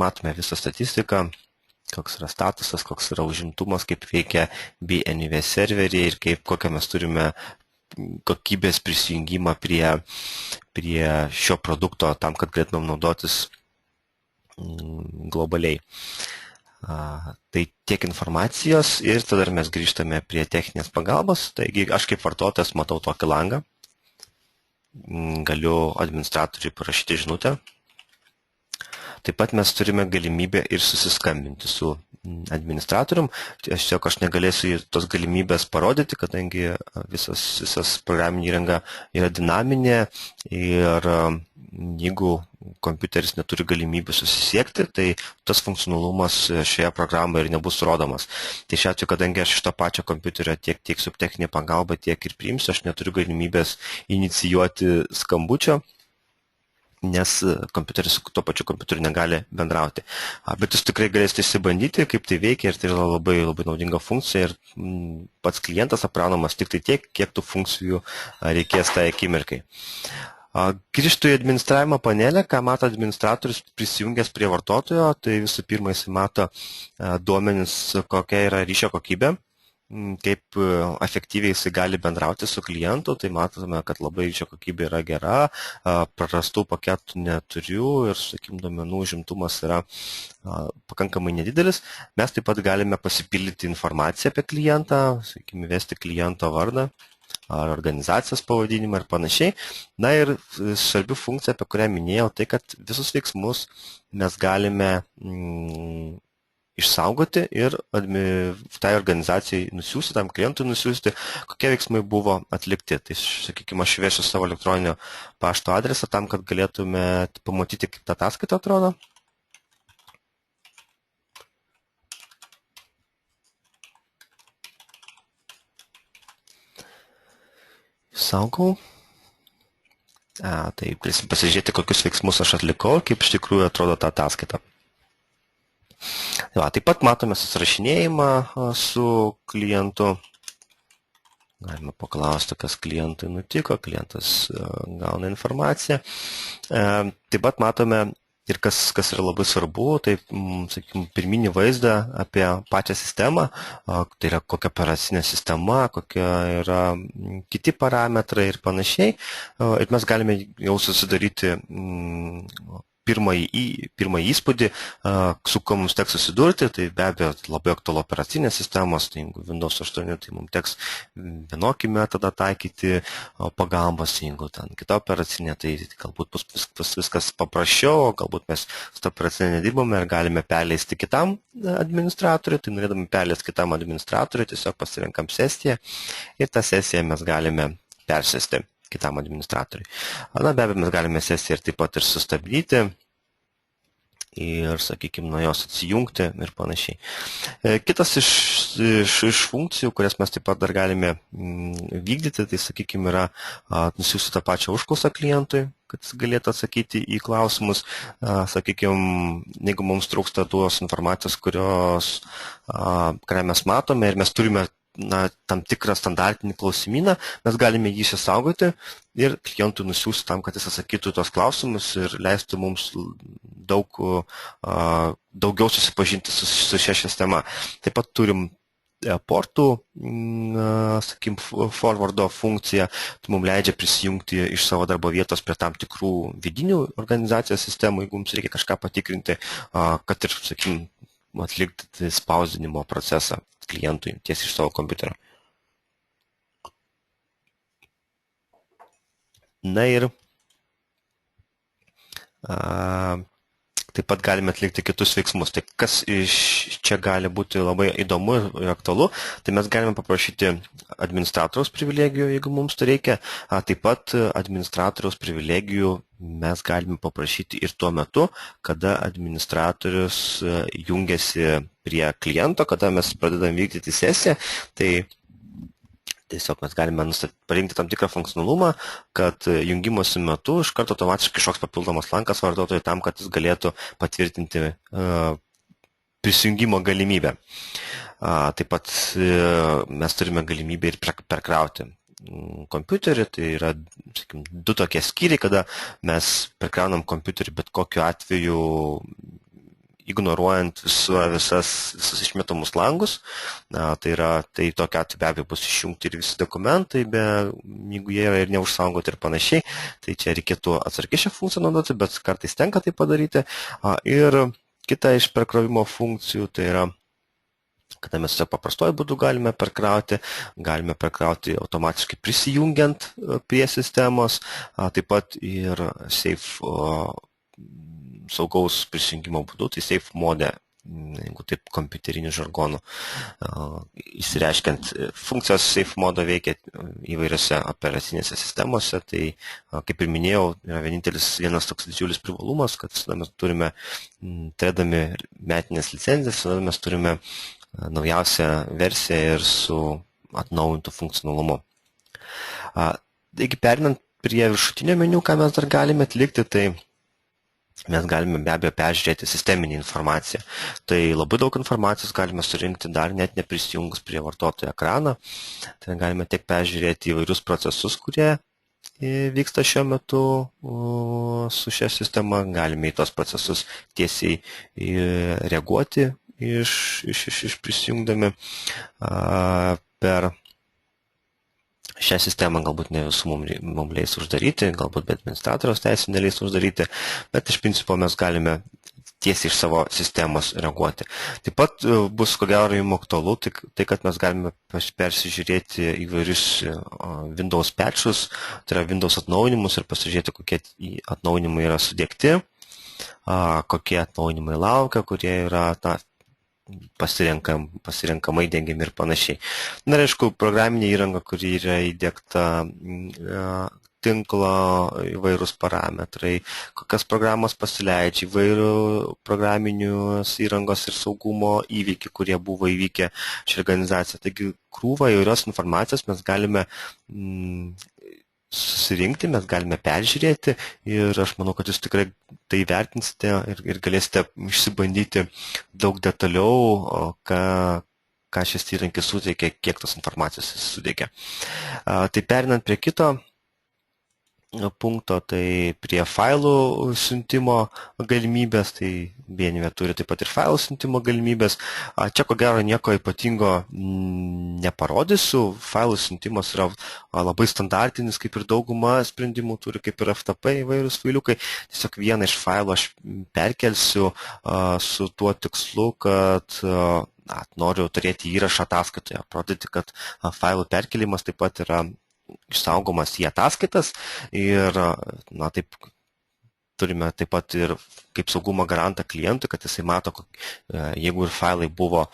Matome visą statistiką, koks yra statusas, koks yra užimtumas, kaip veikia BNV serveriai ir kokią mes turime kokybės prisijungimą prie šio produkto tam, kad galėtumėm naudotis globaliai. Tai tiek informacijos ir tada mes grįžtame prie techninės pagalbos. Taigi aš kaip vartotojas matau tokį langą, galiu administratoriui parašyti žinutę. Taip pat mes turime galimybę ir susiskambinti su administratorium. Aš negalėsiu tos galimybės parodyti, kadangi visas programinė įranga yra dinaminė ir jeigu kompiuteris neturi galimybę susisiekti, tai tas funkcionalumas šioje programoje ir nebus rodomas. Tai šiuo atveju, kadangi aš iš to pačio kompiuterio tiek teiksiu techninę pagalbą, tiek ir priimsiu, aš neturiu galimybės inicijuoti skambučio, nes kompiuteris su tuo pačiu kompiuteriu negali bendrauti. Bet jūs tikrai galėsite išsibandyti, kaip tai veikia, ir tai yra labai, labai naudinga funkcija ir pats klientas apraunamas tik tai tiek, kiek tų funkcijų reikės tai akimirkai. Grįžtu į administravimo panelę, ką mato administratorius prisijungęs prie vartotojo, tai visų pirma jis mato duomenis, kokia yra ryšio kokybė, kaip efektyviai jisai gali bendrauti su klientu, tai matome, kad labai ryšio kokybė yra gera, prarastų paketų neturiu ir, sakykime, duomenų užimtumas yra pakankamai nedidelis. Mes taip pat galime pasipildyti informaciją apie klientą, sakykime, vesti kliento vardą ar organizacijos pavadinimą ir panašiai. Na ir svarbi funkcija, apie kurią minėjau, tai kad visus veiksmus mes galime išsaugoti ir tai organizacijai nusiųsti, tam klientui nusiųsti, kokie veiksmai buvo atlikti. Tai, sakykime, aš vešiu savo elektroninio pašto adresą tam, kad galėtume pamatyti, kaip ta ataskaita atrodo. Saugau. Tai galėsim pasižiūrėti, kokius veiksmus aš atlikau, kaip iš tikrųjų atrodo ta ataskaita. Taip pat matome susirašinėjimą su klientu. Galime paklausti, kas klientui nutiko, klientas gauna informaciją. Taip pat matome ir kas yra labai svarbu, tai, sakykime, pirminį vaizdą apie pačią sistemą, tai yra kokia operacinė sistema, kokie yra kiti parametrai ir panašiai. Ir mes galime jau susidaryti pirmąjį įspūdį, su kuo mums teks susidurti, tai be abejo labai aktualu operacinės sistemos, tai jeigu Windows 8, tai mums teks vienokį metodą taikyti pagalbos, jeigu ten kita operacinė, tai galbūt bus viskas paprasčiau, galbūt mes su tą operacinę nedirbame ir galime perleisti kitam administratoriui, tai norėdami perleisti kitam administratoriui, tiesiog pasirenkam sesiją ir tą sesiją mes galime persėsti kitam administratoriui. Na, be abejo, mes galime sesiją ir taip pat ir sustabdyti ir, sakykime, nuo jos atsijungti ir panašiai. Kitas iš funkcijų, kurias mes taip pat dar galime vykdyti, tai, sakykime, yra nusiųsti tą pačią užklausą klientui, kad jis galėtų atsakyti į klausimus. Sakykime, jeigu mums trūksta tos informacijos, kurią mes matome ir mes turime tam tikrą standartinį klausimyną, mes galime jį įsisaugoti ir klientui nusiųsti tam, kad jis atsakytų tos klausimus ir leistų mums daugiau susipažinti su šia sistema. Taip pat turim portų, sakykim, forwardo funkcija, tai mums leidžia prisijungti iš savo darbo vietos prie tam tikrų vidinių organizacijos sistemų, jeigu mums reikia kažką patikrinti, kad ir, sakykim, atlikti spausdinimo procesą klientui tiesiai iš savo kompiuterio. Na ir taip pat galime atlikti kitus veiksmus. Tai kas iš čia gali būti labai įdomu ir aktualu, tai mes galime paprašyti administratoriaus privilegijų, jeigu mums to reikia. Taip pat administratoriaus privilegijų mes galime paprašyti ir tuo metu, kada administratorius jungiasi prie kliento, kada mes pradedam vykdyti sesiją. Tai tiesiog mes galime parinkti tam tikrą funkcionalumą, kad jungimosi metu iš karto automatiškai šoks papildomas lankas vartotojui tam, kad jis galėtų patvirtinti prisijungimo galimybę. Taip pat mes turime galimybę ir perkrauti kompiuterį, tai yra, sakykim, 2 tokie skyriai, kada mes perkraunam kompiuterį bet kokiu atveju ignoruojant visus išmetamus langus. Tai tokia atveju be abejo bus išjungti ir visi dokumentai, jeigu jie yra ir neužsaugoti ir panašiai. Tai čia reikėtų atsargiai šią funkciją naudoti, bet kartais tenka tai padaryti. Ir kita iš perkrovimo funkcijų, tai yra, kada mes paprastuoju būdu galime perkrauti automatiškai prisijungiant prie sistemos, taip pat ir safe saugaus prisijungimo būdu, tai safe mode, jeigu taip kompiuteriniu žargonu įsireiškiant. Funkcijos safe modo veikia įvairiose operacinėse sistemose, tai kaip ir minėjau, yra vienas toks didžiulis privalumas, kad mes turime, turėdami metinės licencijas, mes turime naujausią versiją ir su atnaujintu funkcionalumu. Taigi, perinant prie viršutinio meniu, ką mes dar galime atlikti, tai mes galime be abejo peržiūrėti sisteminį informaciją. Tai labai daug informacijos galime surinkti dar net neprisijungus prie vartotojo ekraną. Tai galime tiek peržiūrėti įvairius procesus, kurie vyksta šiuo metu su šia sistema. Galime į tos procesus tiesiai reaguoti iš prisijungdami per šią sistemą. Galbūt ne visų mums leis uždaryti, galbūt be administratoriaus teisė neleis uždaryti, bet iš principo mes galime tiesiai iš savo sistemos reaguoti. Taip pat bus ko gero jums aktualu, tai kad mes galime persižiūrėti įvairius Windows patchus, tai yra Windows atnaujinimus ir pasižiūrėti, kokie atnaujinimai yra sudėkti, kokie atnaujinimai laukia, kurie yra pasirenkamai dengiami ir panašiai. Na ir aišku, programinė įranga, kuri yra įdiegta tinklo įvairūs parametrai, kokias programos pasileidžia, įvairių programinius įrangos ir saugumo įvykiai, kurie buvo įvykę šią organizaciją. Taigi krūvą įvairios informacijos mes galime susirinkti, mes galime peržiūrėti ir aš manau, kad jūs tikrai tai vertinsite ir galėsite išsibandyti daug detaliau, ką šis įrankis suteikia, kiek tos informacijos jis suteikia. Tai perinant prie kito punkto, tai prie failų siuntimo galimybės, tai Vienyve turi taip pat ir failų siuntimo galimybės. Čia ko gero nieko ypatingo neparodysiu. Failų siuntimas yra labai standartinis, kaip ir dauguma sprendimų turi, kaip ir FTP įvairūs failiukai. Tiesiog vieną iš failų aš perkelsiu su tuo tikslu, kad noriu turėti įrašą ataskaitoje, parodyti, kad failų perkelimas taip pat yra išsaugomas į ataskaitas ir taip turime taip pat ir kaip saugumo garantą klientui, kad jisai mato, jeigu ir failai buvo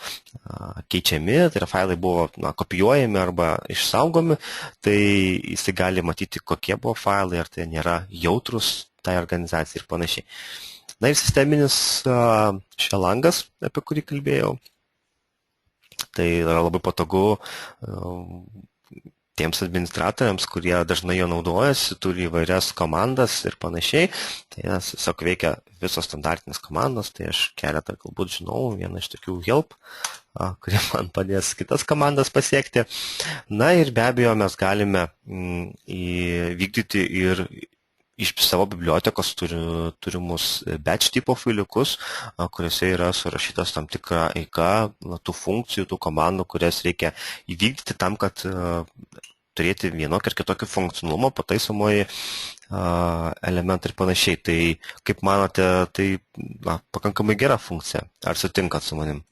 keičiami, tai yra failai buvo kopijuojami arba išsaugomi, tai jisai gali matyti, kokie buvo failai, ar tai nėra jautrus tai organizacijai ir panašiai. Na ir sisteminis šelangas, apie kurį kalbėjau, tai yra labai patogu tiems administratoriams, kurie dažnai jo naudojasi, turi įvairias komandas ir panašiai. Tai tiesiog veikia visos standartinės komandos, tai aš keletą galbūt žinau, vieną iš tokių help kurie man padės kitas komandas pasiekti. Na ir be abejo, mes galime įvykdyti ir iš savo bibliotekos turimus batch tipo failiukus, kuriuose yra surašytas tam tikra eiga tų funkcijų, tų komandų, kurias reikia įvykdyti tam, kad turėti vienokį ar kitokį funkcionalumą, pataisomoji elementai ir panašiai. Tai, kaip manote, tai pakankamai gera funkcija. Ar sutinkat su manim?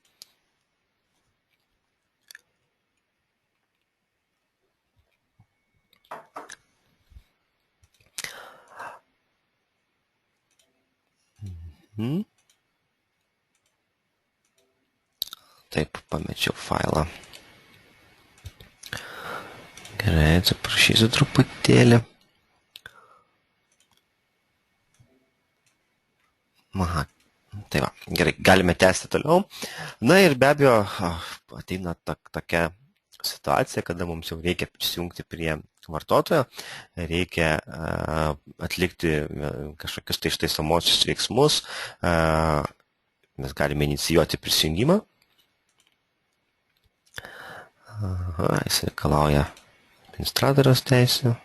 Taip, pamečiau failą. Gerai, atsiprašysiu truputėlį. Aha, tai va, gerai, galime tęsti toliau. Na ir be abejo, ateina tokia situacija, kada mums jau reikia prisijungti prie vartotojo, reikia atlikti kažkokius tai ištaisomuosius veiksmus, mes galime inicijuoti prisijungimą. Aha, jis reikalauja administratoriaus teisių.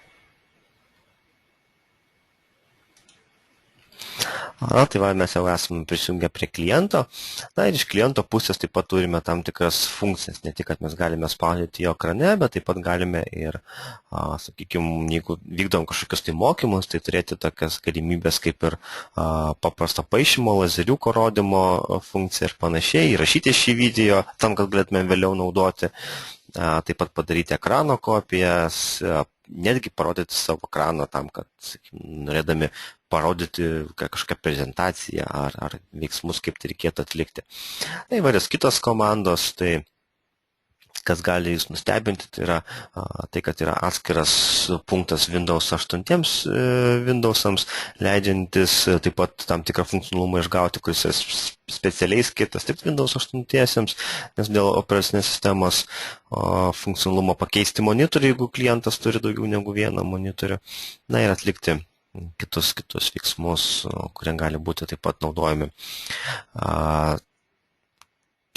Tai va, mes jau esame prisijungę prie kliento. Na ir iš kliento pusės taip pat turime tam tikras funkcijas. Ne tik, kad mes galime spaudyti jo ekrane, bet taip pat galime ir, sakykime, jeigu vykdom kažkokius tai mokymus, tai turėti tokias galimybės kaip ir paprasto paišymo, lazeriuko rodymo funkcija ir panašiai, įrašyti šį video tam, kad galėtume vėliau naudoti. Taip pat padaryti ekrano kopijas, netgi parodyti savo ekraną tam, kad, sakykime, norėdami parodyti kažkokią prezentaciją ar veiksmus, kaip tai reikėtų atlikti. Tai įvairios kitos komandos, tai kas gali jūs nustebinti, tai yra tai, kad yra atskiras punktas Windows 8 Windowsams, leidžiantis taip pat tam tikrą funkcionalumą išgauti, kuris yra specialiai skirtas tik Windows 8-iesiems, nes dėl operacinės sistemos funkcionalumo pakeisti monitorių, jeigu klientas turi daugiau negu vieną monitorių, na ir atlikti kitus veiksmus, kurie gali būti taip pat naudojami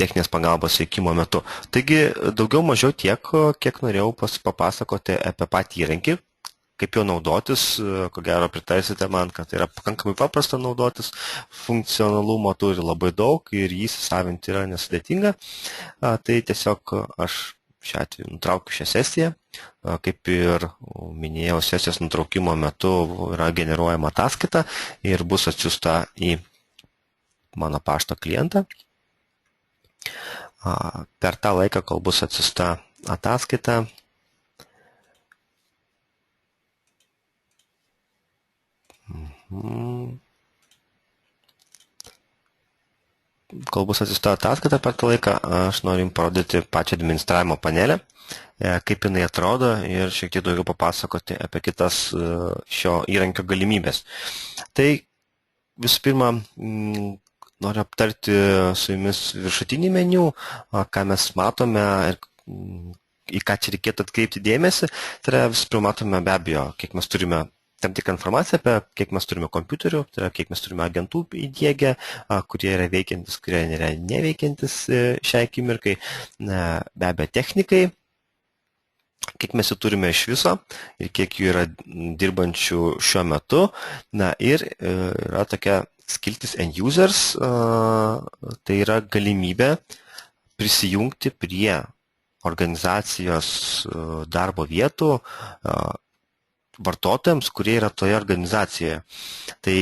techninės pagalbos veikimo metu. Taigi, daugiau mažiau tiek, kiek norėjau papasakoti apie patį įrankį, kaip jo naudotis, ko gero pritarsite man, kad tai yra pakankamai paprasta naudotis, funkcionalumo turi labai daug ir jį įsisavinti yra nesudėtinga. Tai tiesiog aš šiuo atveju nutraukiu šią sesiją, kaip ir minėjau, sesijos nutraukimo metu yra generuojama ataskaita ir bus atsiųsta į mano pašto klientą. Per tą laiką, kol bus atsiųsta ataskaita, per tą laiką aš noriu jums parodyti pačią administravimo panelę, kaip jinai atrodo ir šiek tiek daugiau papasakoti apie kitas šio įrankio galimybės. Tai visų pirma, noriu aptarti su jumis viršutinį meniu, ką mes matome ir į ką čia reikėtų atkreipti dėmesį. Tai yra visų pirma matome be abejo, kiek mes turime tam tikrą informaciją apie kiek mes turime kompiuterių, tai yra kiek mes turime agentų įdiegę, kurie yra veikiantis, kurie yra neveikiantis šiai akimirkai, be abejo technikai, kiek mes jų turime iš viso ir kiek jų yra dirbančių šiuo metu. Na ir yra tokia skiltis end users, tai yra galimybė prisijungti prie organizacijos darbo vietų vartotojams, kurie yra toje organizacijoje. Tai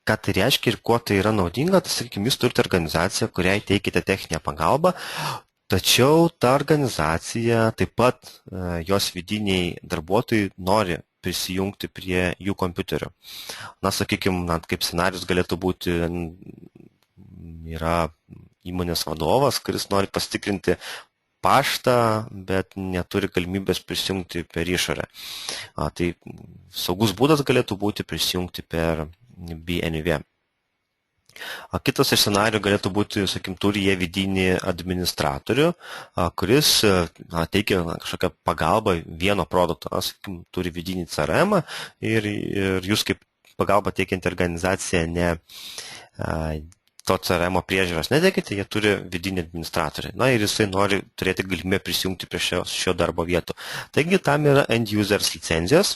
ką tai reiškia ir kuo tai yra naudinga, tai sakykime, jūs turite organizaciją, kuriai teikite techninę pagalbą, tačiau ta organizacija, taip pat jos vidiniai darbuotojai nori prisijungti prie jų kompiuterio. Na, sakykime, kaip scenarius galėtų būti, yra įmonės vadovas, kuris nori pasitikrinti paštą, bet neturi galimybės prisijungti per išorę. Tai saugus būdas galėtų būti prisijungti per BNV. Kitas iš scenarijų galėtų būti, sakykim, turi jie vidinį administratorių, kuris teikia kažkokią pagalbą vieno produkto, sakykim, turi vidinį CRM ir jūs kaip pagalbą teikianti organizacija to CRM priežiūros netekite, jie turi vidinį administratorių. Na ir jisai nori turėti galimybę prisijungti prie šio darbo vietų. Taigi tam yra end users licenzijos,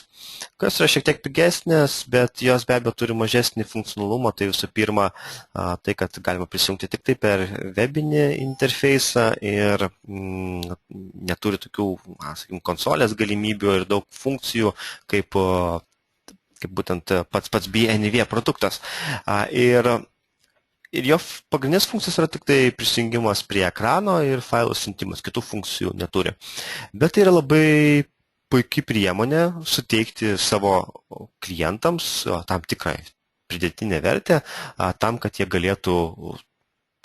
kas yra šiek tiek pigesnės, bet jos be abejo turi mažesnį funkcionalumą. Tai visų pirma, tai, kad galima prisijungti tik tai per webinį interfejsą ir neturi tokių, sakykime, konsolės galimybių ir daug funkcijų, kaip būtent pats BNV produktas. Ir jo pagrindinės funkcijos yra tik tai prisijungimas prie ekrano ir failų siuntimas, kitų funkcijų neturi. Bet tai yra labai puikiai priemonė suteikti savo klientams tam tikrą pridėtinę vertę, tam, kad jie galėtų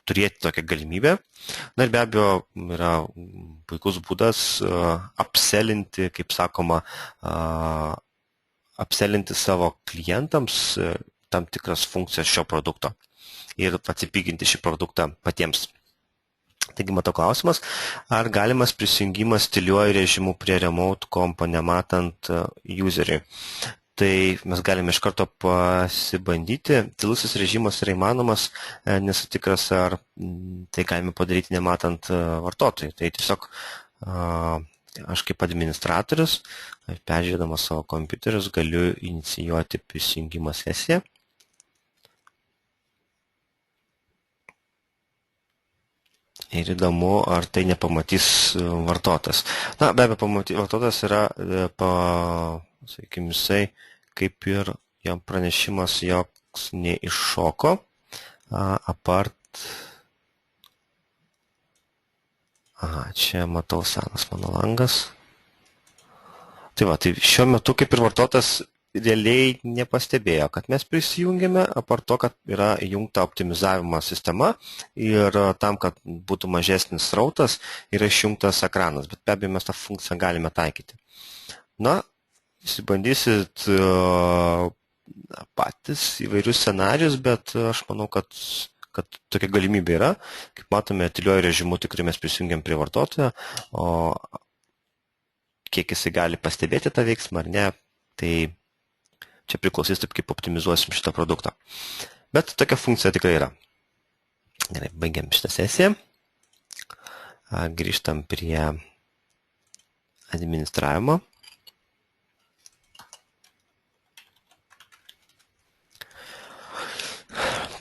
turėti tokią galimybę. Na ir be abejo yra puikus būdas upsellinti, kaip sakoma, upsellinti savo klientams tam tikras funkcijas šio produkto ir atsipiginti šį produktą patiems. Taigi matau klausimas, ar galimas prisijungimas tyliuoju režimu prie remote kompo nematant useriui. Tai mes galime iš karto pasibandyti. Tylusis režimas yra įmanomas, nesu tikras, ar tai galime padaryti nematant vartotojų. Tai tiesiog aš kaip administratorius, peržiūrėdamas savo kompiuterius, galiu inicijuoti prisijungimo sesiją. Ir įdomu, ar tai nepamatys vartotojas. Na, be abejo, vartotojas yra, sakykime, jisai kaip ir jam pranešimas joks neiššoko, apart. Aha, čia matau senas mano langas. Tai va, tai šiuo metu kaip ir vartotojas realiai nepastebėjo, kad mes prisijungėme, apart to, kad yra įjungta optimizavimo sistema ir tam, kad būtų mažesnis srautas, yra išjungtas ekranas, bet be abejo mes tą funkciją galime taikyti. Na, įsibandysit patys įvairius scenarius, bet aš manau, kad tokia galimybė yra. Kaip matome, tyliuoju režimu tikrai mes prisijungiam prie vartotojo, o kiek jisai gali pastebėti tą veiksmą ar ne, tai čia priklausys taip, kaip optimizuosim šitą produktą. Bet tokia funkcija tikrai yra. Gerai, baigiam šitą sesiją. Grįžtam prie administravimo.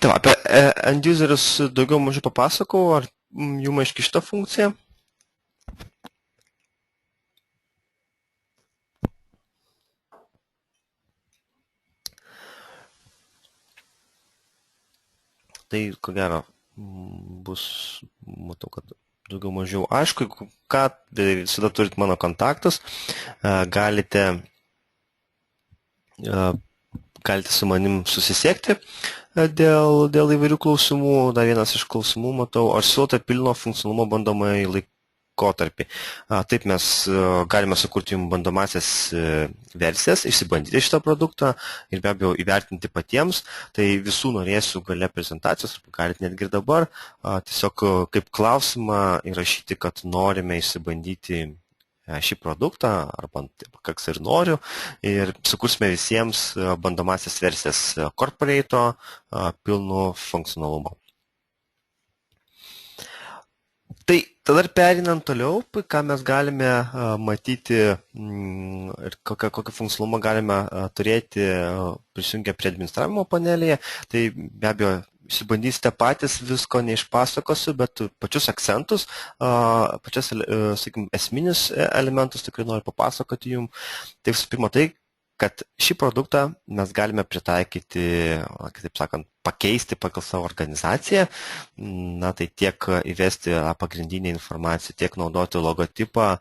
Tai va, apie end userius daugiau mažiau papasakau, ar jums aiški šitą funkciją? Tai, ko gero, bus, matau, kad daugiau mažiau aišku, ką, visada turit mano kontaktus, galite su manim susisiekti dėl įvairių klausimų. Dar vienas iš klausimų, matau, ar siūlote pilno funkcionalumo bandomąjį laikotarpį. Taip, mes galime sukurti jums bandomasias versijas, išsibandyti šitą produktą ir be abejo įvertinti patiems. Tai visų norėsiu gale prezentacijos, galite netgi ir dabar tiesiog kaip klausimą įrašyti, kad norime išsibandyti šį produktą, arba kaks ir noriu, ir sukursime visiems bandomasias versijas corporate'o pilnu funkcionalumu. Tai tada perinant toliau, ką mes galime matyti ir kokį funkcionalumą galime turėti prisijungę prie administravimo panelėje, tai be abejo išsibandysite patys, visko neišpasakosiu, bet pačius akcentus, pačias, sakykime, esminius elementus tikrai noriu papasakoti jums. Tai visų pirma tai, kad šį produktą mes galime pritaikyti, kitaip sakant, pakeisti pagal savo organizaciją. Na, tai tiek įvesti pagrindinę informaciją, tiek naudoti logotipą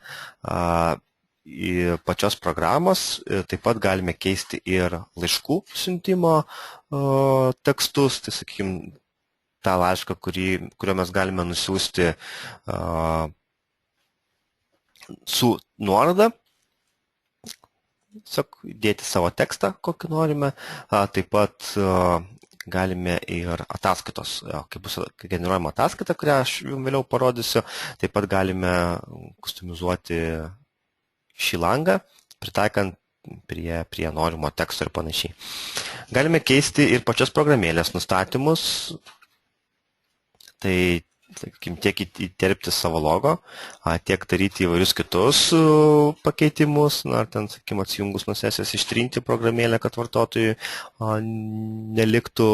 pačios programos, taip pat galime keisti ir laiškų siuntimo tekstus, tai sakykime, tą laišką, kurio mes galime nusiųsti su nuoroda, tiesiog dėti savo tekstą, kokį norime, taip pat galime ir ataskaitos, kai bus generuojama ataskaita, kurią aš jums vėliau parodysiu, taip pat galime kustomizuoti šį langą, pritaikant prie norimo teksto ir panašiai. Galime keisti ir pačios programėlės nustatymus, Tai sakykim, tiek įterpti savo logo, tiek daryti įvairius kitus pakeitimus, ar ten, sakykim, atsijungus nuo sesijos ištrinti programėlę, kad vartotojui neliktų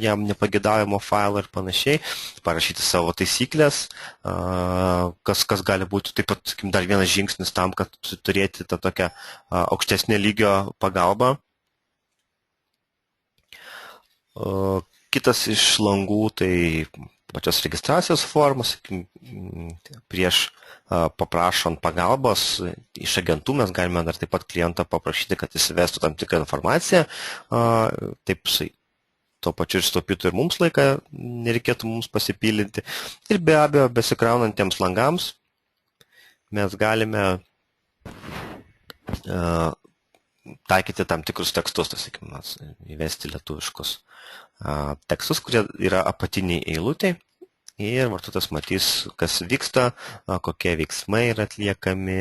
jam nepagėdavimo failą ir panašiai, parašyti savo taisyklės, kas gali būti taip pat, sakykim, dar vienas žingsnis tam, kad turėti tą tokią aukštesnio lygio pagalbą. Kitas iš langų, tai pačios registracijos formos, prieš paprašant pagalbos iš agentų mes galime dar taip pat klientą paprašyti, kad įsivestų tam tikrą informaciją, taip tuo pačiu ir sutaupytų ir mums laiką, nereikėtų mums pasipildyti. Ir be abejo, besikraunantiems langams mes galime taikyti tam tikrus tekstus, tai sakykime, įvesti lietuviškus tekstus, kurie yra apatiniai eilutė ir vartotojas matys, kas vyksta, kokie veiksmai yra atliekami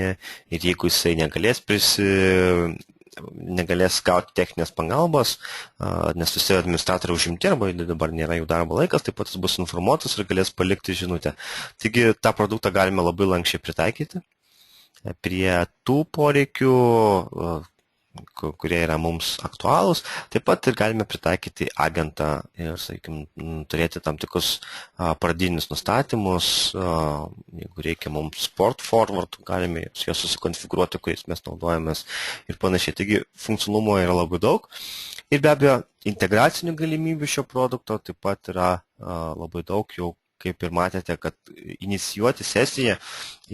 ir jeigu jisai negalės gauti techninės pagalbos, nes visi administratoriai užimti arba dabar nėra jų darbo laikas, taip pat jis bus informuotas ir galės palikti žinutę. Taigi tą produktą galime labai lankščiai pritaikyti prie tų poreikių, kurie yra mums aktualūs. Taip pat ir galime pritaikyti agentą ir, sakykime, turėti tam tikrus pradinius nustatymus. Jeigu reikia mums port forward, galime juos susikonfigūruoti, kuriais mes naudojamės ir panašiai. Taigi funkcionalumo yra labai daug. Ir be abejo, integracinių galimybių šio produkto taip pat yra labai daug. Jau kaip ir matėte, kad inicijuoti sesiją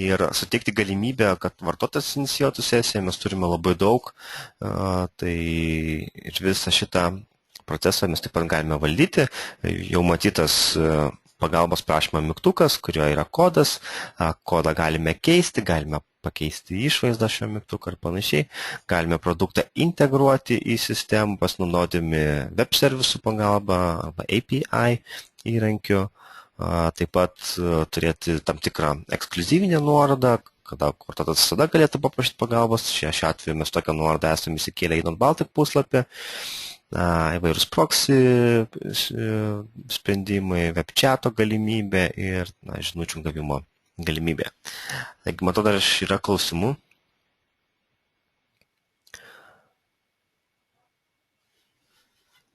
ir suteikti galimybę, kad vartotojas inicijuotų sesiją, mes turime labai daug. Tai ir visą šitą procesą mes taip pat galime valdyti. Jau matytas pagalbos prašymo mygtukas, kurio yra kodas. Kodą galime keisti, galime pakeisti išvaizdą šio mygtuko ir panašiai. Galime produktą integruoti į sistemą, pasinaudodami web servisų pagalbą arba API įrankiu. Taip pat turėti tam tikrą ekskliuzyvinę nuorodą, kada vartotojas visada galėtų paprašyti pagalbos. Šiuo atveju mes tokią nuorodą esame įsikėlę į NotBaltic puslapį, įvairūs proxy sprendimai, web chato galimybė ir žinučių gavimo galimybė. Taigi, matau, dar yra klausimų.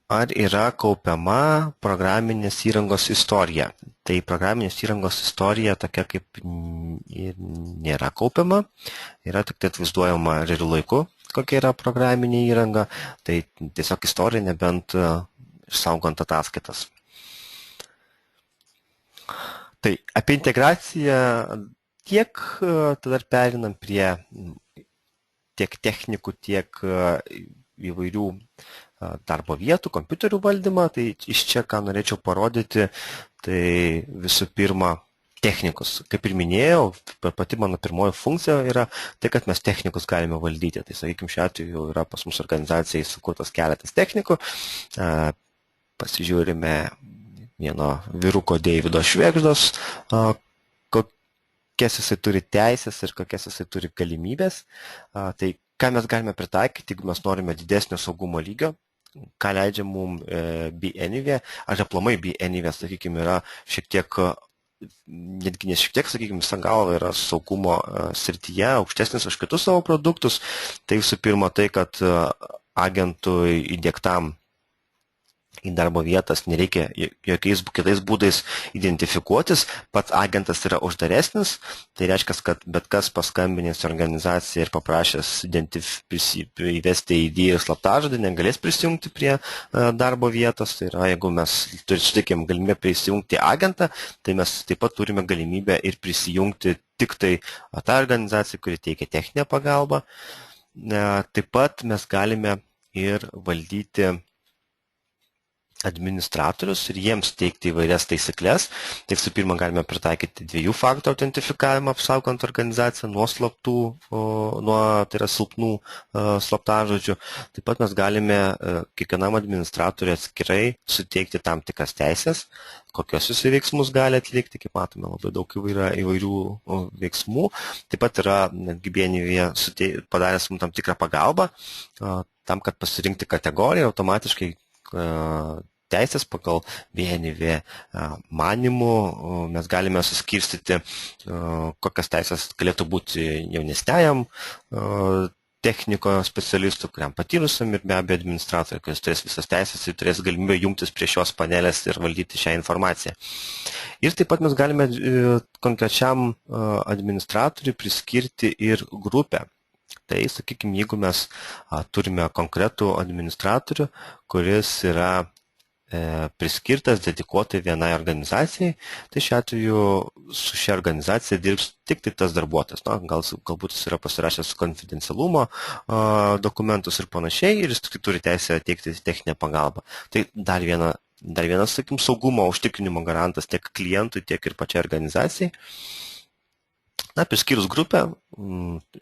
Ar yra kaupiama programinės įrangos istorija? Tai programinės įrangos istorija tokia kaip nėra kaupiama, yra tik tai atvaizduojama realiu laiku, kokia yra programinė įranga, tai tiesiog istorija, nebent išsaugant ataskaitas. Tai apie integraciją tiek, tada perinam prie tiek technikų, tiek įvairių darbo vietų, kompiuterių valdymą. Tai iš čia, ką norėčiau parodyti, tai visų pirma technikus. Kaip ir minėjau, pati mano pirmoji funkcija yra tai, kad mes technikus galime valdyti. Tai, sakykime, šiuo atveju jau yra pas mus organizacijai sukurtas keletas technikų. Pasižiūrime vieno vyruko Deivido Švėgždos, kokias jisai turi teisės ir kokias jisai turi galimybės. Tai ką mes galime pritaikyti, jeigu mes norime didesnio saugumo lygio, ką leidžia mums BNV, ar aplamai BNV, sakykime, yra šiek tiek, netgi ne šiek tiek, sakykime, visą galvą yra saugumo srityje, aukštesnis už kitus savo produktus. Tai visų pirma tai, kad agentui įdiegtam į darbo vietas nereikia jokiais kitais būdais identifikuotis, pats agentas yra uždaresnis, tai reiškia, kad bet kas paskambinęs organizaciją ir paprašęs įvesti ID ir slaptažodį negalės prisijungti prie darbo vietos. Tai yra, jeigu mes suteikėm galimybę prisijungti agentą, tai mes taip pat turime galimybę ir prisijungti tik tai tą organizaciją, kuri teikia techninę pagalbą. Taip pat mes galime ir valdyti administratorius ir jiems teikti įvairias taisyklės. Tai visų pirma galime pritaikyti 2 faktorių autentifikavimą, apsaugant organizaciją nuo slaptų, tai yra silpnų slaptažodžių. Taip pat mes galime kiekvienam administratoriui atskirai suteikti tam tikras teisės, kokios jis veiksmus gali atlikti. Kaip matome, labai daug įvairių veiksmų. Taip pat yra netgi BNV padaręs mums tam tikrą pagalbą tam, kad pasirinkti kategoriją automatiškai teisės pagal VNV manimų. Mes galime suskirstyti, kokias teisės galėtų būti jaunesniajam techniko specialistų, kuriam patyrusiam ir be abejo administratoriui, kuris turės visas teisės ir turės galimybę jungtis prie šios panelės ir valdyti šią informaciją. Ir taip pat mes galime konkrečiam administratoriui priskirti ir grupę. Tai, sakykime, jeigu mes turime konkretų administratorių, kuris yra priskirtas dedikuotai vienai organizacijai, tai šiuo atveju su šia organizacija dirbs tik tai tas darbuotojas. Galbūt jis yra pasirašęs konfidencialumo dokumentus ir panašiai, ir jis tik turi teisę teikti techninę pagalbą. Tai dar vienas, sakykime, saugumo užtikrinimo garantas tiek klientui, tiek ir pačiai organizacijai. Priskyrus grupę,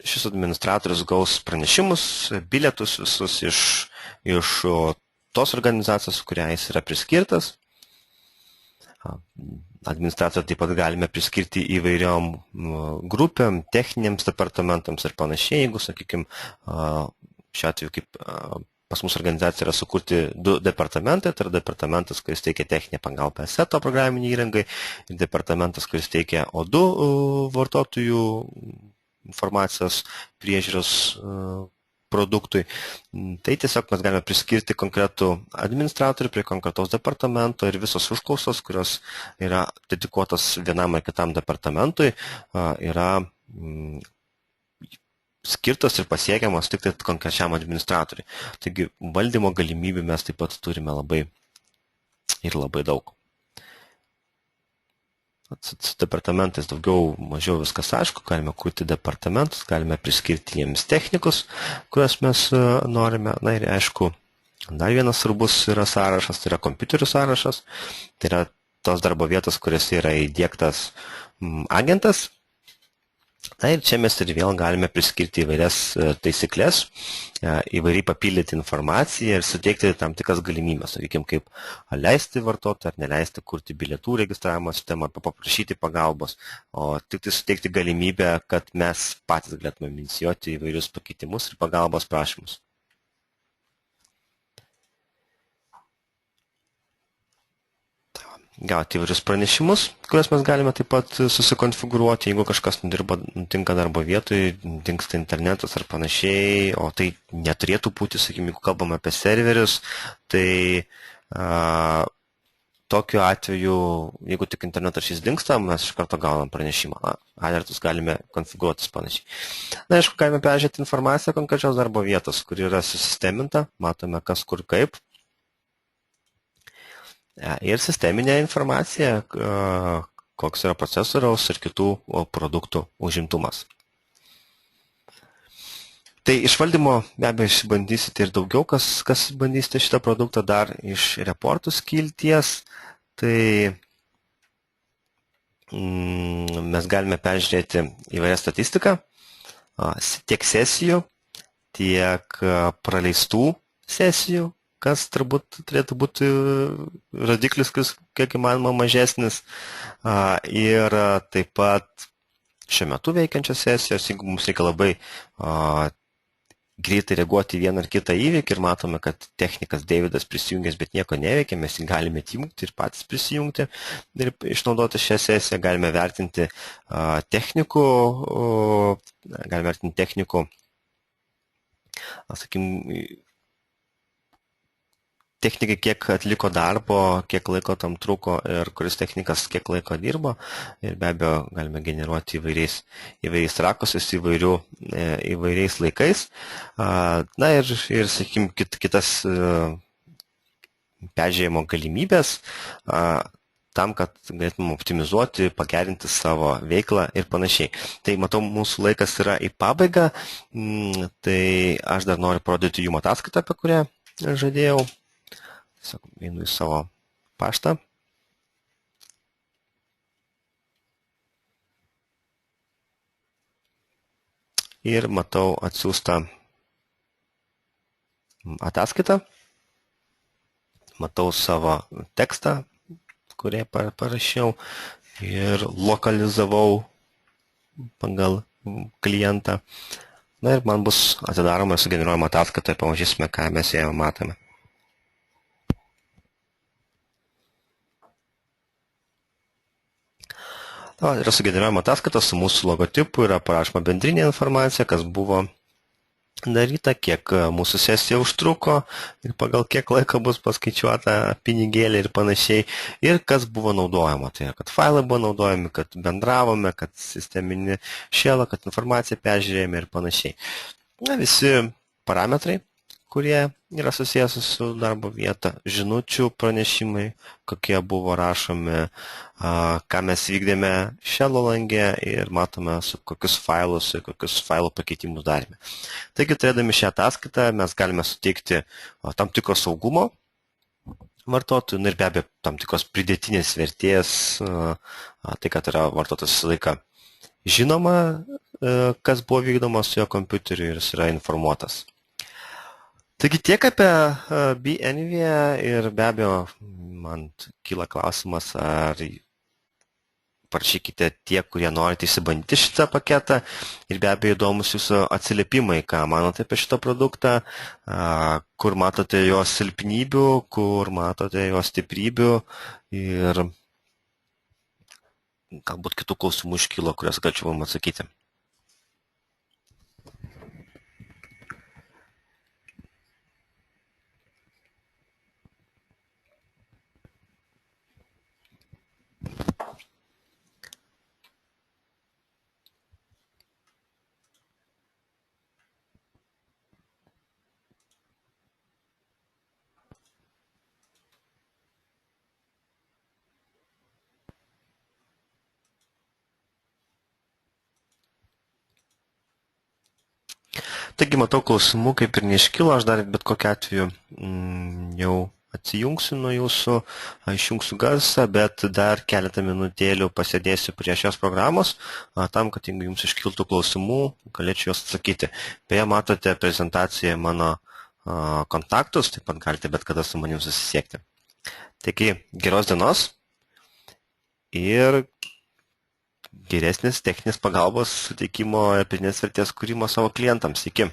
šis administratorius gaus pranešimus, bilietus visus iš tos organizacijos, su kuria jis yra priskirtas. Administratorių taip pat galime priskirti įvairiom grupėm, techniniams departamentams ir panašiai. Jeigu, sakykime, šiuo atveju kaip pas mūsų organizacija yra sukurti 2 departamentai, tai yra departamentas, kuris teikia techninę pagalbą asseto programinį įrangai, ir departamentas, kuris teikia O2 vartotojų informacijos priežiūros produktui. Tai tiesiog mes galime priskirti konkretų administratorių prie konkretaus departamento ir visos užklausos, kurios yra dedikuotos vienam ar kitam departamentui, yra skirtos ir pasiekiamos tik tai konkrečiam administratoriui. Taigi valdymo galimybių mes taip pat turime labai daug. Su departamentais daugiau mažiau viskas aišku, galime kurti departamentus, galime priskirti jiems technikus, kurias mes norime. Na ir aišku, dar vienas svarbus yra sąrašas, tai yra kompiuterių sąrašas, tai yra tos darbo vietos, kuriuose yra įdiegtas agentas. Na ir čia mes ir vėl galime priskirti įvairias taisyklės, įvairiai papildyti informaciją ir suteikti tam tikras galimybės, sakykime, kaip leisti vartotojui ar neleisti kurti bilietų registravimo sistemą arba paprašyti pagalbos, o tik tai suteikti galimybę, kad mes patys galėtume inicijuoti įvairius pakeitimus ir pagalbos prašymus. Gauti įvairius pranešimus, kuriuos mes galime taip pat susikonfigūruoti, jeigu kažkas nutinka darbo vietoje, dingsta internetas ar panašiai, o tai neturėtų būti, sakykime, jeigu kalbame apie serverius, tai tokiu atveju, jeigu tik internetas šis dingsta, mes iš karto gaunam pranešimą. Alertus galime konfigūruotis panašiai. Na, aišku, galime peržiūrėti informaciją konkrečios darbo vietos, kur yra susisteminta, matome kas kur kaip. Ir sisteminė informacija, koks yra procesoriaus ir kitų produktų užimtumas. Tai iš valdymo be abejo išbandysite ir daugiau, kas bandysite šitą produktą dar iš reportų skilties. Tai mes galime peržiūrėti įvairią statistiką, tiek sesijų, tiek praleistų sesijų, kas turbūt turėtų būti rodiklis, kiek įmanoma mažesnis. Ir taip pat šiuo metu veikiančios sesijos, jeigu mums reikia labai greitai reaguoti vieną ar kitą įvykį ir matome, kad technikas Davidas prisijungęs, bet nieko neveikia, mes jį galime atjungti ir patys prisijungti ir išnaudoti šią sesiją. Galime vertinti technikų, sakykime, technikai kiek atliko darbo, kiek laiko tam truko ir kuris technikas kiek laiko dirbo. Ir be abejo galime generuoti įvairiais rakursais, įvairiais laikais. Na ir sakykime, kitas peržiūrėjimo galimybės tam, kad galėtume optimizuoti, pagerinti savo veiklą ir panašiai. Tai matau, mūsų laikas yra į pabaigą. Tai aš dar noriu parodyti jums ataskaitą, apie kurią žadėjau. Einu į savo paštą. Ir matau atsiųstą ataskaitą. Matau savo tekstą, kurį parašiau ir lokalizavau pagal klientą. Na ir man bus atidaroma ir sugeneruojama ataskaita ir pamažysime, ką mes joje matome. Yra sugeneruojama ataskaita su mūsų logotipu, yra parašoma bendrinė informacija, kas buvo daryta, kiek mūsų sesija užtruko ir pagal kiek laiko bus paskaičiuota pinigėlė ir panašiai, ir kas buvo naudojama. Tai kad failai buvo naudojami, kad bendravome, kad sisteminį šėlą, kad informaciją peržiūrėjome ir panašiai. Visi parametrai, kurie yra susijęs su darbo vieta, žinučių pranešimai, kokie buvo rašomi, ką mes vykdėme shell lange ir matome, su kokius failus ir kokius failų pakeitimus darėme. Taigi, turėdami šią ataskaitą, mes galime suteikti tam tikro saugumo vartotojų ir be abejo tam tikros pridėtinės vertės, tai kad yra vartotojas visą laiką žinoma, kas buvo vykdoma su jo kompiuteriu ir jis yra informuotas. Taigi tiek apie BNV ir be abejo man kyla klausimas, ar parašykite tie, kurie norite įsibandyti šitą paketą ir be abejo įdomus jūsų atsiliepimai, ką manote apie šitą produktą, kur matote jo silpnybių, kur matote jo stiprybių ir galbūt kitų klausimų iškilo, kurias galčiau jums atsakyti. Taigi, matau, klausimų kaip ir neiškilo, aš dar bet kokiu atveju jau atsijungsiu nuo jūsų, išjungsiu garsą, bet dar keletą minutėlių pasėdėsiu prie šios programos, tam, kad jeigu jums iškiltų klausimų, galėčiau juos atsakyti. Beje, matote prezentacijoje mano kontaktus, taip pat galite bet kada su manim susisiekti. Taigi, geros dienos ir geresnės techninės pagalbos suteikimo ir pridėtinės vertės kūrimo savo klientams. Iki.